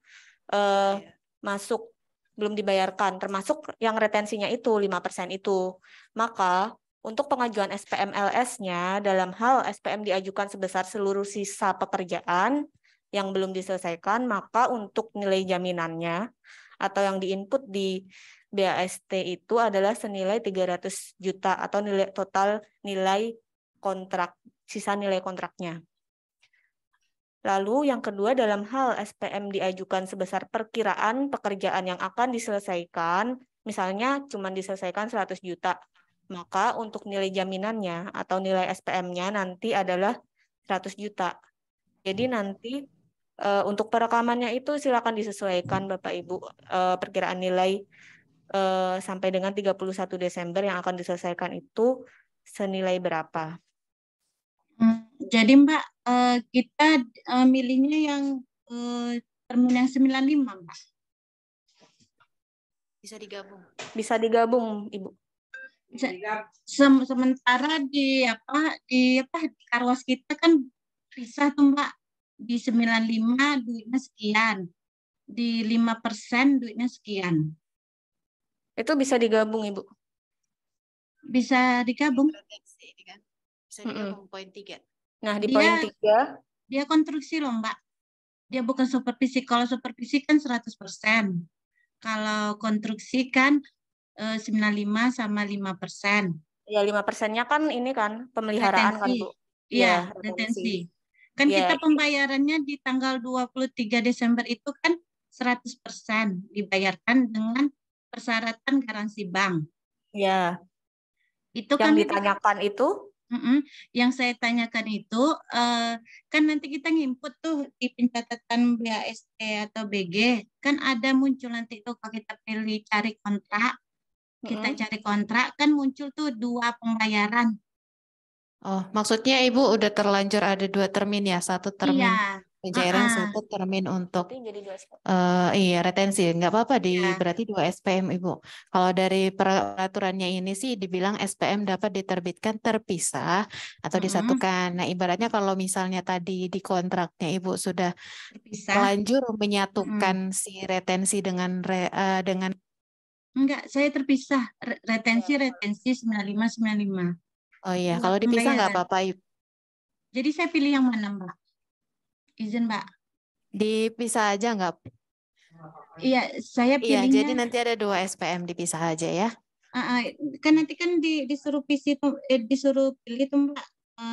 masuk, belum dibayarkan, termasuk yang retensinya itu 5% itu. Maka untuk pengajuan SPM LS-nya dalam hal SPM diajukan sebesar seluruh sisa pekerjaan yang belum diselesaikan, maka untuk nilai jaminannya atau yang diinput di BAST itu adalah senilai 300 juta atau nilai total nilai kontrak, sisa nilai kontraknya. Lalu yang kedua, dalam hal SPM diajukan sebesar perkiraan pekerjaan yang akan diselesaikan, misalnya cuma diselesaikan 100 juta, maka untuk nilai jaminannya atau nilai SPM-nya nanti adalah 100 juta. Jadi nanti untuk perekamannya itu silakan disesuaikan Bapak Ibu, perkiraan nilai sampai dengan 31 Desember yang akan diselesaikan itu senilai berapa. Jadi Mbak, kita milihnya yang termin yang 95, Mbak. Bisa digabung. Bisa digabung, Ibu. Sementara di Karwas kita kan pisah tuh Mbak, di 95 duitnya sekian, di 5% duitnya sekian. Itu bisa digabung, Ibu. Bisa digabung. Bisa digabung poin 3. Nah, di poin 3 dia konstruksi loh Mbak. Dia bukan supervisi. Kalau supervisi kan 100%. Kalau konstruksi kan 95 sama 5%. Ya, 5%-nya kan ini kan pemeliharaan retensi. kan, Bu? Iya, retensi. Kan ya, kita pembayarannya di tanggal 23 Desember itu kan 100% dibayarkan dengan persyaratan garansi bank. Ya. Itu yang kami ditanyakan itu? Yang saya tanyakan itu kan nanti kita nginput tuh di pencatatan BAST atau BG, kan ada muncul nanti tuh kalau kita pilih cari kontrak, kita cari kontrak kan muncul tuh 2 pembayaran. Oh, maksudnya Ibu udah terlanjur ada 2 termin ya, 1 termin pencairan, 1 termin untuk iya retensi, nggak apa-apa berarti 2 SPM Ibu. Kalau dari peraturannya ini sih dibilang SPM dapat diterbitkan terpisah atau disatukan. Nah, ibaratnya kalau misalnya tadi di kontraknya Ibu sudah terlanjur menyatukan si retensi dengan enggak, saya terpisah retensi 95. Oh iya, kalau dipisah nggak apa-apa. Jadi saya pilih yang mana Mbak? Izin Mbak. Dipisah aja nggak? Iya, saya pilihnya. Iya, jadi nanti ada 2 SPM dipisah aja ya. Kan nanti kan disuruh pilih tuh Mbak.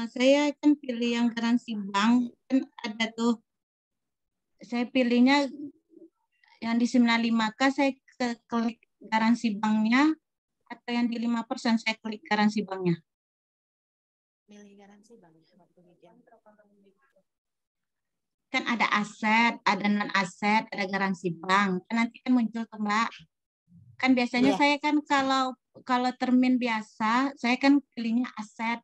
Saya kan pilih yang garansi bank, kan ada tuh. Saya pilihnya yang di 95K saya klik garansi banknya, atau yang di 5% saya klik garansi banknya. Milih garansi bank. Kan ada aset, ada non aset, ada garansi bank. Kan nanti kan muncul tuh Mbak. Kan biasanya saya kan kalau termin biasa, saya kan pilihnya aset.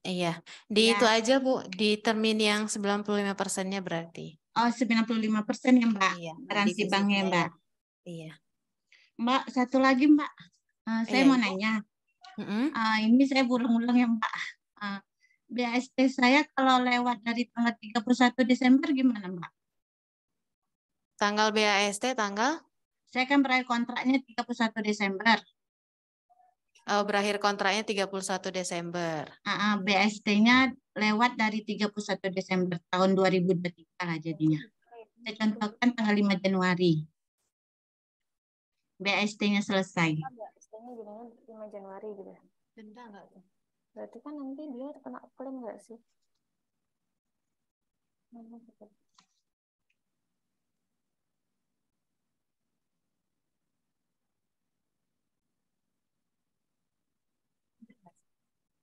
Iya, di itu aja Bu, di termin yang 95%-nya berarti. Oh, 95% ya Mbak. Iya, garansi banknya Mbak. Iya. Mbak, satu lagi Mbak. Saya mau nanya. Ini saya ulang-ulang ya Mbak. BAST saya kalau lewat dari tanggal 31 Desember gimana Mbak? Tanggal BAST tanggal? Saya kan berakhir kontraknya 31 Desember. Oh, berakhir kontraknya 31 Desember. BAST-nya lewat dari 31 Desember tahun 2023 lah jadinya. Saya contohkan tanggal 5 Januari. BST-nya selesai. ST-nya jadinya 5 Januari gitu. Denda nggak tuh? Berarti kan nanti dia kena klaim nggak sih?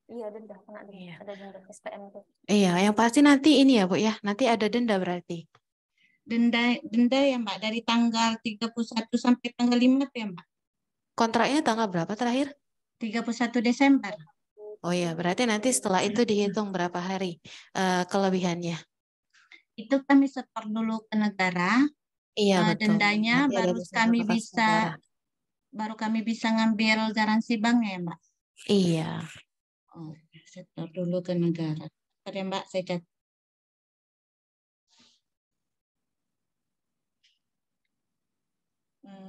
Iya, denda, kena denda. Iya. Ada denda SPM tuh. Iya, yang pasti nanti ini ya Bu ya, nanti ada denda berarti. Denda ya Mbak, dari tanggal 31 sampai tanggal 5 tuh ya Mbak. Kontraknya tanggal berapa terakhir? 31 Desember. Oh iya, berarti nanti setelah itu dihitung berapa hari kelebihannya. Itu kami setor dulu ke negara. Iya betul. Dendanya Nanti ada baru kami bisa ngambil garansi banknya ya Mbak. Iya. Oh, setor dulu ke negara. Bentar ya Mbak, saya catat.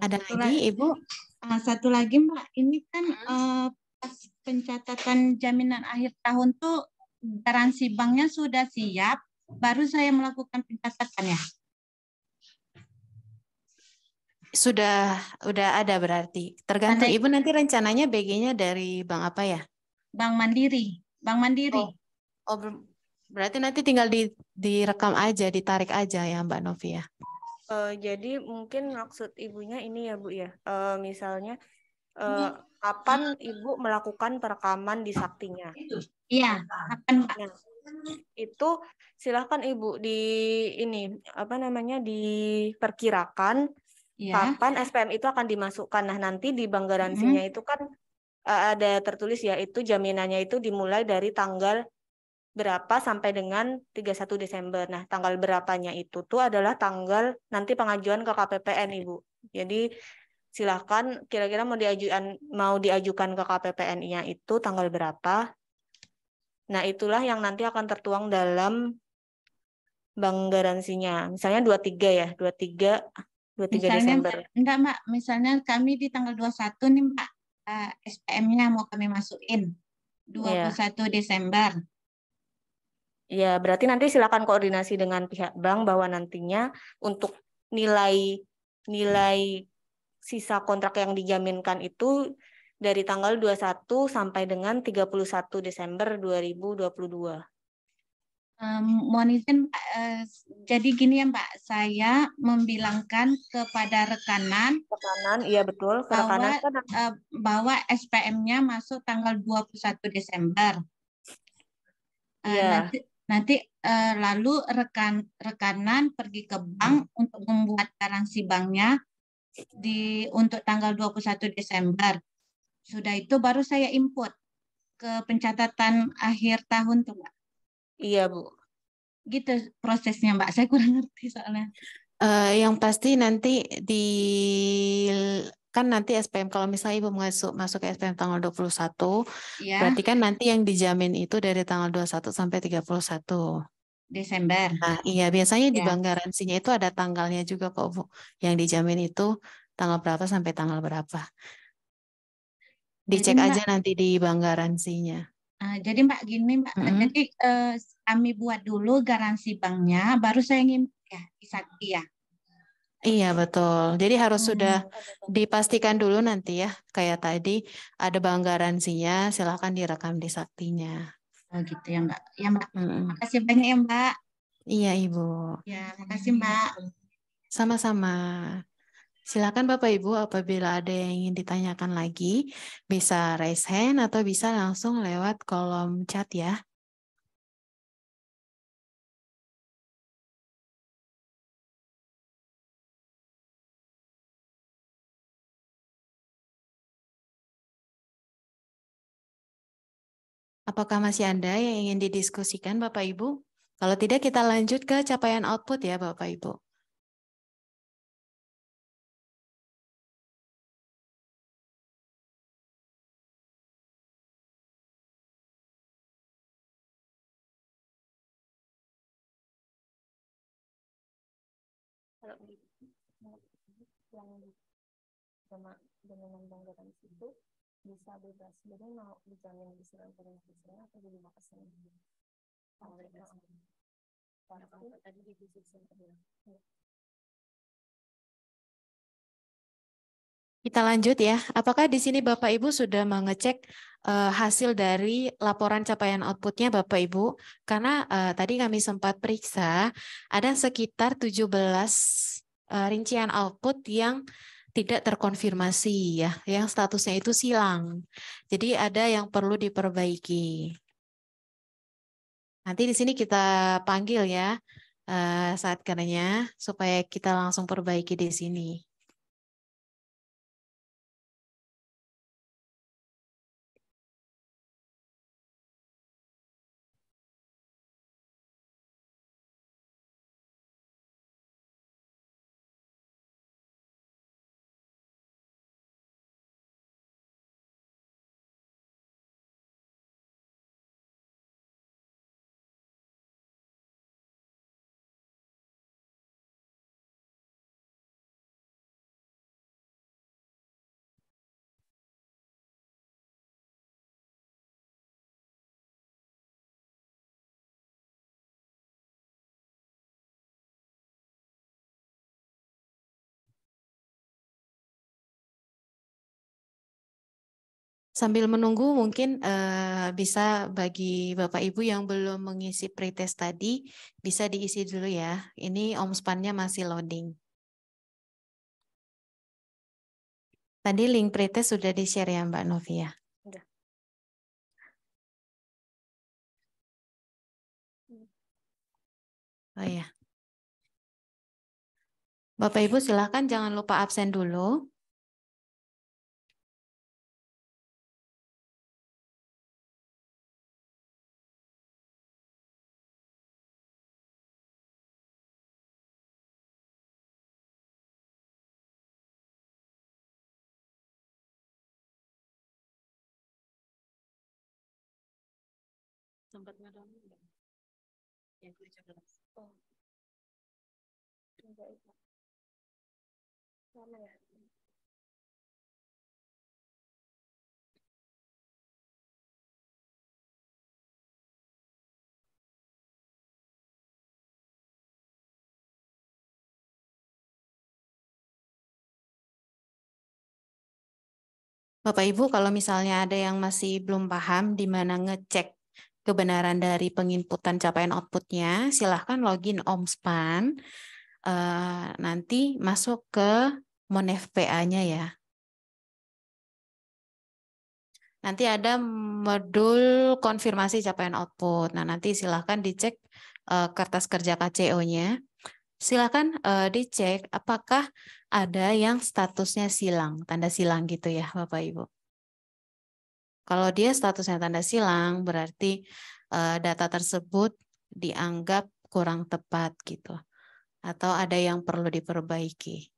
Ada lagi Ibu? Satu lagi Mbak, ini kan pas pencatatan jaminan akhir tahun tuh garansi banknya sudah siap, baru saya melakukan pencatatan ya. Udah ada berarti. Tergantung Ibu nanti rencananya BG-nya dari bank apa ya? Bank Mandiri. Bank Mandiri. Berarti nanti tinggal direkam aja, ditarik aja ya Mbak Novi ya. Jadi mungkin maksud ibunya ini ya Bu ya. Misalnya kapan Ibu melakukan perekaman di saktinya? Iya, kapan Mbak? Nah, itu silahkan Ibu diperkirakan kapan SPM itu akan dimasukkan. Nah, nanti di bank garansinya itu kan ada tertulis ya, itu jaminannya itu dimulai dari tanggal berapa sampai dengan 31 Desember. Nah, tanggal berapanya itu tuh adalah tanggal nanti pengajuan ke KPPN, Ibu. Jadi silahkan kira-kira mau diajukan ke KPPN-nya itu tanggal berapa. Nah, itulah yang nanti akan tertuang dalam bank garansinya. Misalnya 23 ya, 23 Desember. Enggak Mbak, misalnya kami di tanggal 21 nih Mbak, SPM-nya mau kami masukin 21 Desember. Ya, berarti nanti silakan koordinasi dengan pihak bank bahwa nantinya untuk nilai sisa kontrak yang dijaminkan itu dari tanggal 21 sampai dengan 31 Desember 2022. Mohon izin Mbak, jadi gini ya Mbak, saya membilangkan kepada rekanan, iya betul, bahwa SPM-nya masuk tanggal 21 Desember. Iya. Nanti lalu rekanan pergi ke bank untuk membuat garansi banknya untuk tanggal 21 Desember. Sudah itu baru saya input ke pencatatan akhir tahun tuh Mbak. Iya Bu. Gitu prosesnya Mbak, saya kurang ngerti soalnya. Yang pasti nanti kan nanti SPM kalau misalnya Ibu masuk ke SPM tanggal 21, ya. Berarti kan nanti yang dijamin itu dari tanggal 21 sampai 31 Desember. Nah, iya biasanya di bank garansinya itu ada tanggalnya juga kok Bu. Yang dijamin itu tanggal berapa sampai tanggal berapa. Dicek aja nanti di bank garansinya. Jadi Mbak gini Mbak, jadi kami buat dulu garansi banknya, baru saya ngimput ya di Sakti ya. Iya betul. Jadi harus sudah dipastikan dulu nanti ya. Kayak tadi ada bank garansinya, silakan direkam di Saktinya. Oh gitu ya Mbak. Ya Mbak. Makasih banyak ya Mbak. Iya Ibu. Ya makasih Mbak. Sama-sama. Silakan Bapak Ibu apabila ada yang ingin ditanyakan lagi, bisa raise hand atau bisa langsung lewat kolom chat ya. Apakah masih ada yang ingin didiskusikan Bapak Ibu? Kalau tidak kita lanjut ke capaian output ya Bapak Ibu. Sama dengan bank garansi itu bisa bebas. Jadi mau dijamin di 90% atau di 5%. Kita lanjut ya. Apakah di sini Bapak Ibu sudah mengecek hasil dari laporan capaian outputnya Bapak Ibu? Karena tadi kami sempat periksa ada sekitar 17 rincian output yang tidak terkonfirmasi ya, yang statusnya itu silang. Jadi ada yang perlu diperbaiki. Nanti di sini kita panggil ya saat kerjanya supaya kita langsung perbaiki di sini. Sambil menunggu mungkin bisa bagi Bapak Ibu yang belum mengisi pretest tadi bisa diisi dulu ya. Ini OMSPAN-nya masih loading. Tadi link pretest sudah di-share ya Mbak Novia. Udah. Oh ya. Bapak Ibu silakan jangan lupa absen dulu. Sempat ngadong enggak? Yang 17. Oh. Enggak, itu. Lama ya? Bapak Ibu kalau misalnya ada yang masih belum paham di mana ngecek kebenaran dari penginputan capaian outputnya, silahkan login OMSPAN, nanti masuk ke Monef PA-nya ya. Nanti ada modul konfirmasi capaian output. Nah nanti silahkan dicek kertas kerja KCO-nya. Silahkan dicek apakah ada yang statusnya silang, tanda silang gitu ya Bapak Ibu. Kalau dia statusnya tanda silang, berarti data tersebut dianggap kurang tepat gitu. Atau ada yang perlu diperbaiki.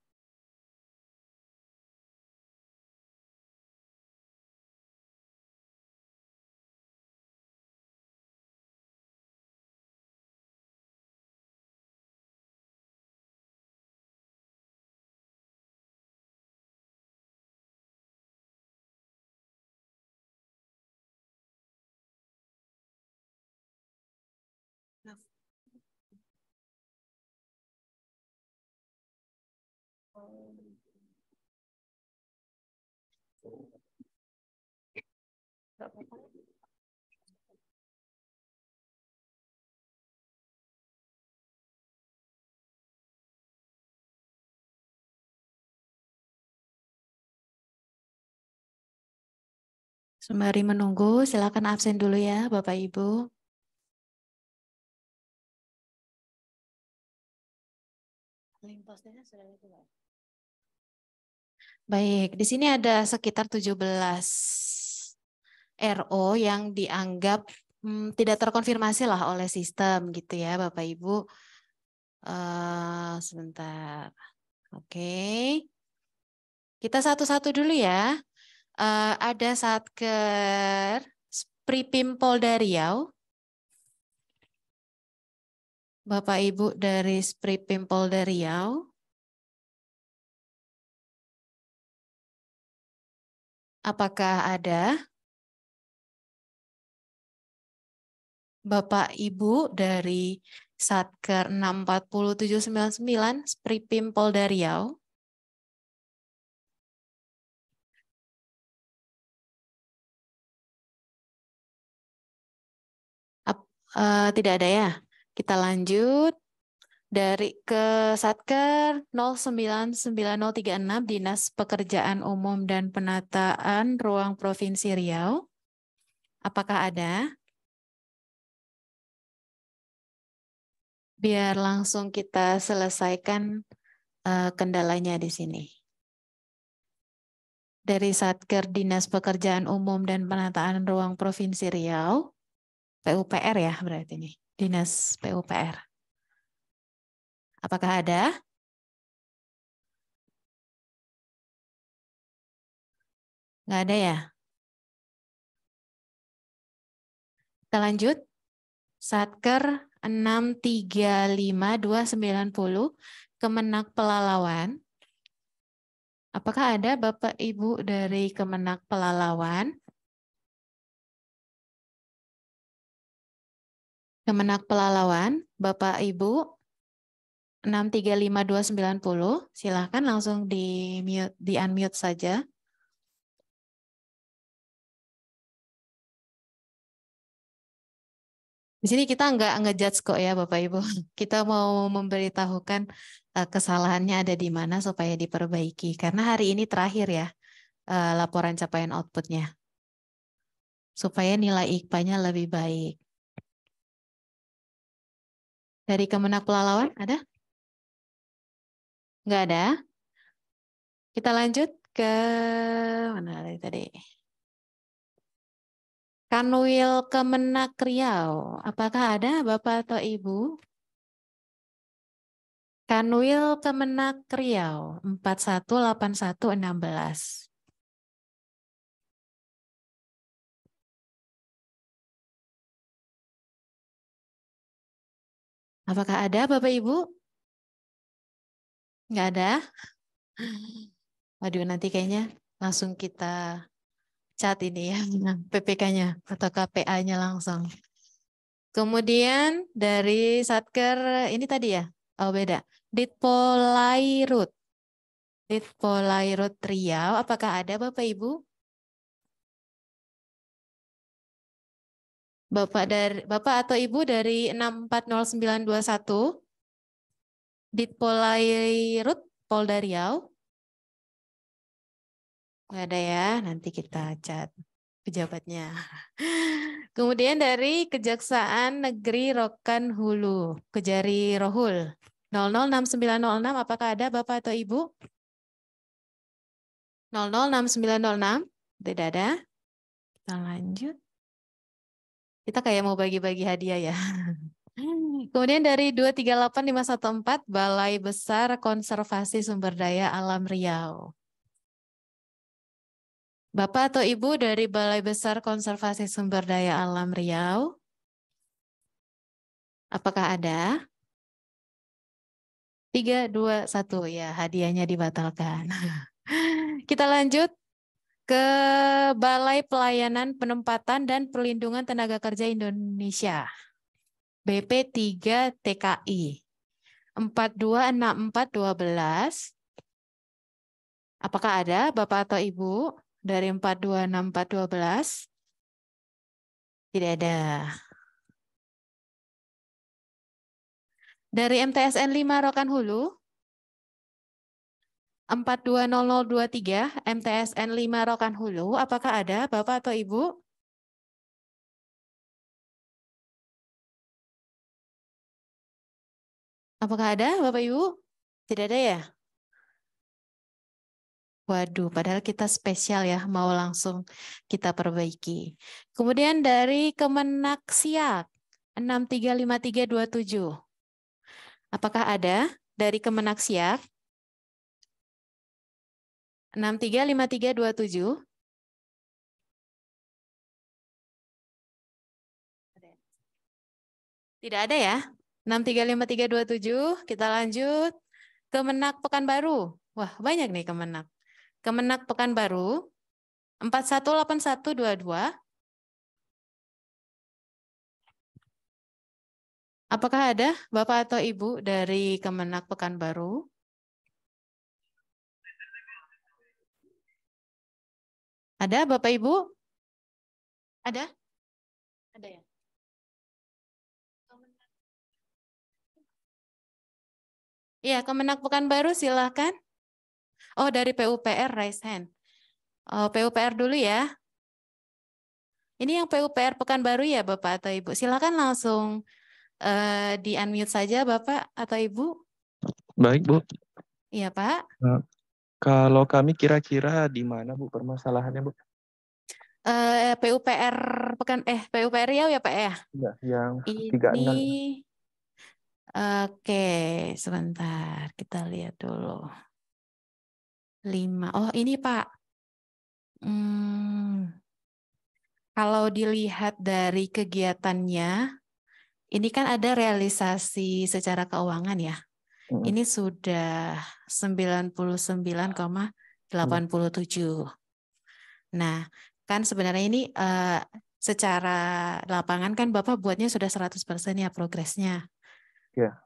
Enggak apa-apa. Sembari menunggu, silakan absen dulu ya Bapak Ibu. Baik, di sini ada sekitar 17 RO yang dianggap tidak terkonfirmasi lah oleh sistem gitu ya Bapak Ibu. Sebentar. Oke. Kita satu-satu dulu ya. Ada Satker Pripim Polda Riau. Bapak Ibu dari Pripim Polda Riau. Apakah ada? Bapak Ibu dari Satker 640799 Spripim Polda Riau. Tidak ada ya. Kita lanjut dari ke Satker 099036 Dinas Pekerjaan Umum dan Penataan Ruang Provinsi Riau. Apakah ada? Biar langsung kita selesaikan kendalanya di sini. Dari Satker Dinas Pekerjaan Umum dan Penataan Ruang Provinsi Riau, PUPR ya berarti ini, Dinas PUPR. Apakah ada? Nggak ada ya? Kita lanjut. Satker 635.290 Kemenak Pelalawan. Apakah ada Bapak Ibu dari Kemenak Pelalawan? Kemenak Pelalawan, Bapak Ibu 635.290, silakan langsung di unmute saja. Di sini kita nggak ngejudge kok ya Bapak Ibu. Kita mau memberitahukan kesalahannya ada di mana supaya diperbaiki. Karena hari ini terakhir ya laporan capaian outputnya. Supaya nilai IKPA-nya lebih baik. Dari Kemenak Pelalawan ada? Nggak ada. Kita lanjut ke mana tadi? Kanwil Kemenak Riau. Apakah ada Bapak atau Ibu? Kanwil Kemenak Riau 418116. Apakah ada Bapak Ibu? Nggak ada? Waduh, nanti kayaknya langsung kita cat ini ya, PPK-nya atau KPA-nya langsung. Kemudian dari Satker, ini tadi ya? Oh beda. Ditpolairut. Ditpolairut Riau, apakah ada Bapak Ibu? Bapak atau Ibu dari 640921 Ditpolairut Polda Riau. Nggak ada ya, nanti kita cat pejabatnya. Kemudian dari Kejaksaan Negeri Rokan Hulu, Kejari Rohul 006906, apakah ada Bapak atau Ibu? 006906, tidak ada. Kita lanjut. Kita kayak mau bagi-bagi hadiah ya. Kemudian dari 238514 Balai Besar Konservasi Sumber Daya Alam Riau. Bapak atau Ibu dari Balai Besar Konservasi Sumber Daya Alam Riau, apakah ada? 3, 2, 1, ya hadiahnya dibatalkan. Kita lanjut ke Balai Pelayanan Penempatan dan Perlindungan Tenaga Kerja Indonesia, BP3 TKI 426412. Apakah ada Bapak atau Ibu dari 426412? Tidak ada. Dari MTSN 5 Rokan Hulu 420023 MTSN 5 Rokan Hulu, apakah ada Bapak atau Ibu? Apakah ada Bapak Ibu? Tidak ada ya? Waduh, padahal kita spesial ya, mau langsung kita perbaiki. Kemudian dari Kemenak Siak 635327. Apakah ada dari Kemenak Siak 635327? Tidak ada ya? 635327, kita lanjut. Kemenak Pekanbaru. Wah, banyak nih Kemenak. Kemenak Pekanbaru 418122. Apakah ada Bapak atau Ibu dari Kemenak Pekanbaru? Ada Bapak Ibu? Ada? Ada ya? Iya, Kemenak Pekanbaru silakan. Oh, dari PUPR raise hand. Oh, PUPR dulu ya. Ini yang PUPR Pekanbaru ya Bapak atau Ibu. Silakan langsung di-unmute saja Bapak atau Ibu. Baik, Bu. Iya, Pak. Nah, kalau kami kira-kira di mana, Bu, permasalahannya, Bu? PUPR PUPR Riau ya Pak ya? Ya, yang Ini 36. oke, sebentar kita lihat dulu. 5. Oh, ini Pak. Kalau dilihat dari kegiatannya, ini kan ada realisasi secara keuangan ya. Ini sudah 99,87. Nah, kan sebenarnya ini secara lapangan kan Bapak buatnya sudah 100% ya progresnya. Ya.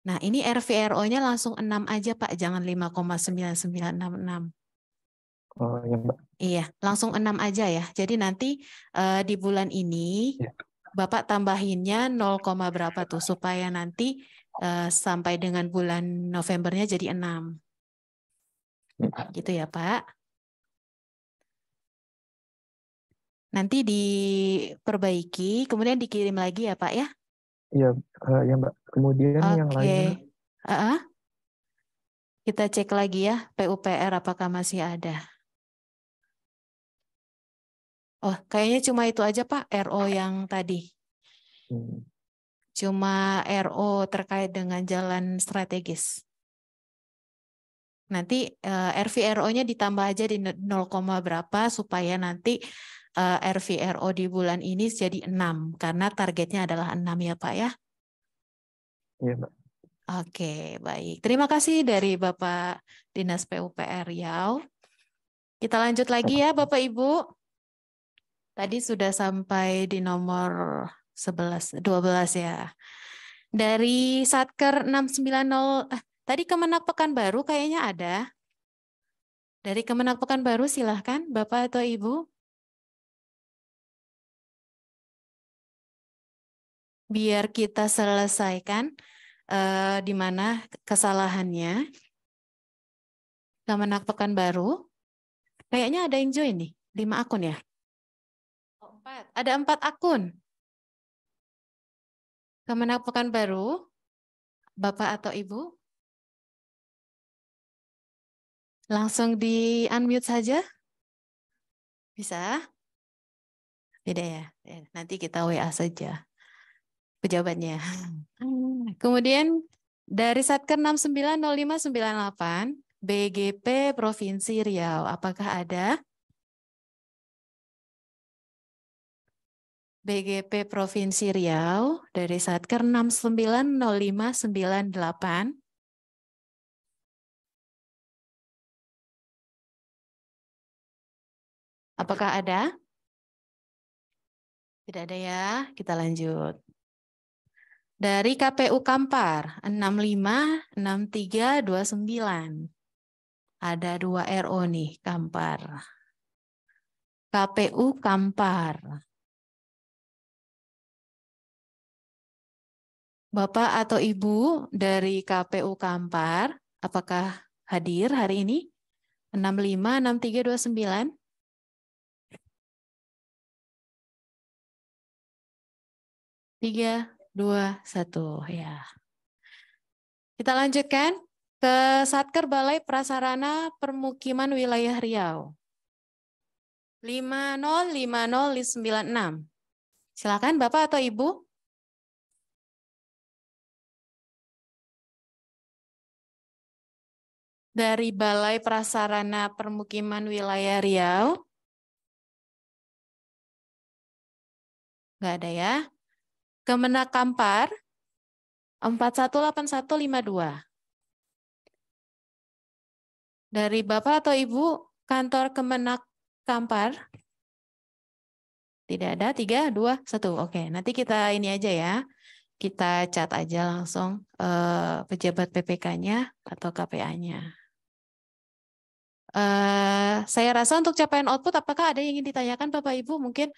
Nah, ini RVRO-nya langsung 6 aja Pak, jangan 5,9966. Oh, ya, Mbak. Iya, langsung 6 aja ya. Jadi nanti di bulan ini Bapak tambahinnya 0, berapa tuh supaya nanti sampai dengan bulan Novembernya jadi 6. Gitu ya Pak. Nanti diperbaiki, kemudian dikirim lagi ya Pak ya? Iya, ya Mbak. Kemudian yang lainnya. Kita cek lagi ya, PUPR apakah masih ada. Oh, kayaknya cuma itu aja Pak, RO yang tadi. Cuma RO terkait dengan jalan strategis. Nanti RVRO-nya ditambah aja di 0, berapa supaya nanti RVRO di bulan ini jadi 6 karena targetnya adalah 6 ya Pak ya. Iya Mbak. Oke, baik. Terima kasih dari Bapak Dinas PUPR Riau. Kita lanjut lagi ya Bapak Ibu. Tadi sudah sampai di nomor 12 ya. Dari Satker 690 tadi Kemenak Pekanbaru kayaknya ada. Dari Kemenak Pekanbaru silahkan Bapak atau Ibu. Biar kita selesaikan di mana kesalahannya. Kemenak Pekanbaru. Kayaknya ada yang join nih, 5 akun ya? Oh, 4. Ada 4 akun. Kemenak Pekanbaru, Bapak atau Ibu. Langsung di-unmute saja. Bisa? Tidak ya? Nanti kita WA saja pejabatnya. Kemudian dari Satker 690598, BGP Provinsi Riau, apakah ada? BGP Provinsi Riau dari Satker 690598. Apakah ada? Tidak ada ya, kita lanjut. Dari KPU Kampar 656329. Ada 2 RO nih, Kampar. KPU Kampar. Bapak atau Ibu dari KPU Kampar, apakah hadir hari ini? 656329. Tiga, 2, 1 ya. Kita lanjutkan ke Satker Balai Prasarana Permukiman Wilayah Riau. 505096. Silakan Bapak atau Ibu. Dari Balai Prasarana Permukiman Wilayah Riau. Nggak ada ya. Kemenak Kampar 418152. Dari Bapak atau Ibu kantor Kemenak Kampar? Tidak ada. 3, 2, 1. Oke, nanti kita ini aja ya. kita chat aja langsung pejabat PPK-nya atau KPA-nya. Saya rasa untuk capaian output, apakah ada yang ingin ditanyakan Bapak Ibu? Mungkin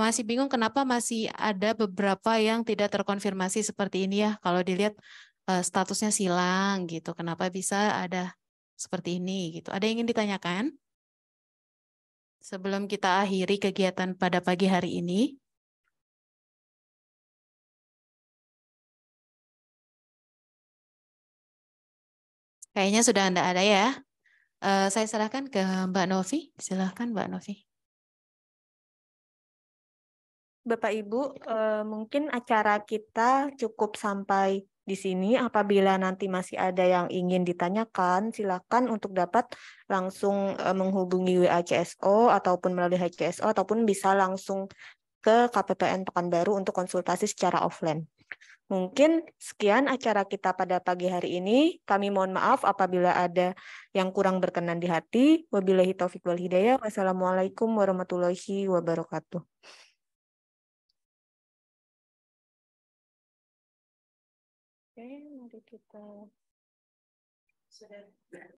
masih bingung kenapa masih ada beberapa yang tidak terkonfirmasi seperti ini ya. Kalau dilihat statusnya silang gitu, kenapa bisa ada seperti ini gitu? Ada yang ingin ditanyakan? Sebelum kita akhiri kegiatan pada pagi hari ini. Kayaknya sudah tidak ada ya. Saya serahkan ke Mbak Novi. Silahkan Mbak Novi. Bapak Ibu, mungkin acara kita cukup sampai di sini. Apabila nanti masih ada yang ingin ditanyakan, silakan untuk dapat langsung menghubungi WA CSO ataupun melalui HCSO ataupun bisa langsung ke KPPN Pekanbaru untuk konsultasi secara offline. Mungkin sekian acara kita pada pagi hari ini. Kami mohon maaf apabila ada yang kurang berkenan di hati. Wabillahi taufiq wal hidayah. Wassalamualaikum warahmatullahi wabarakatuh. Oke, mari kita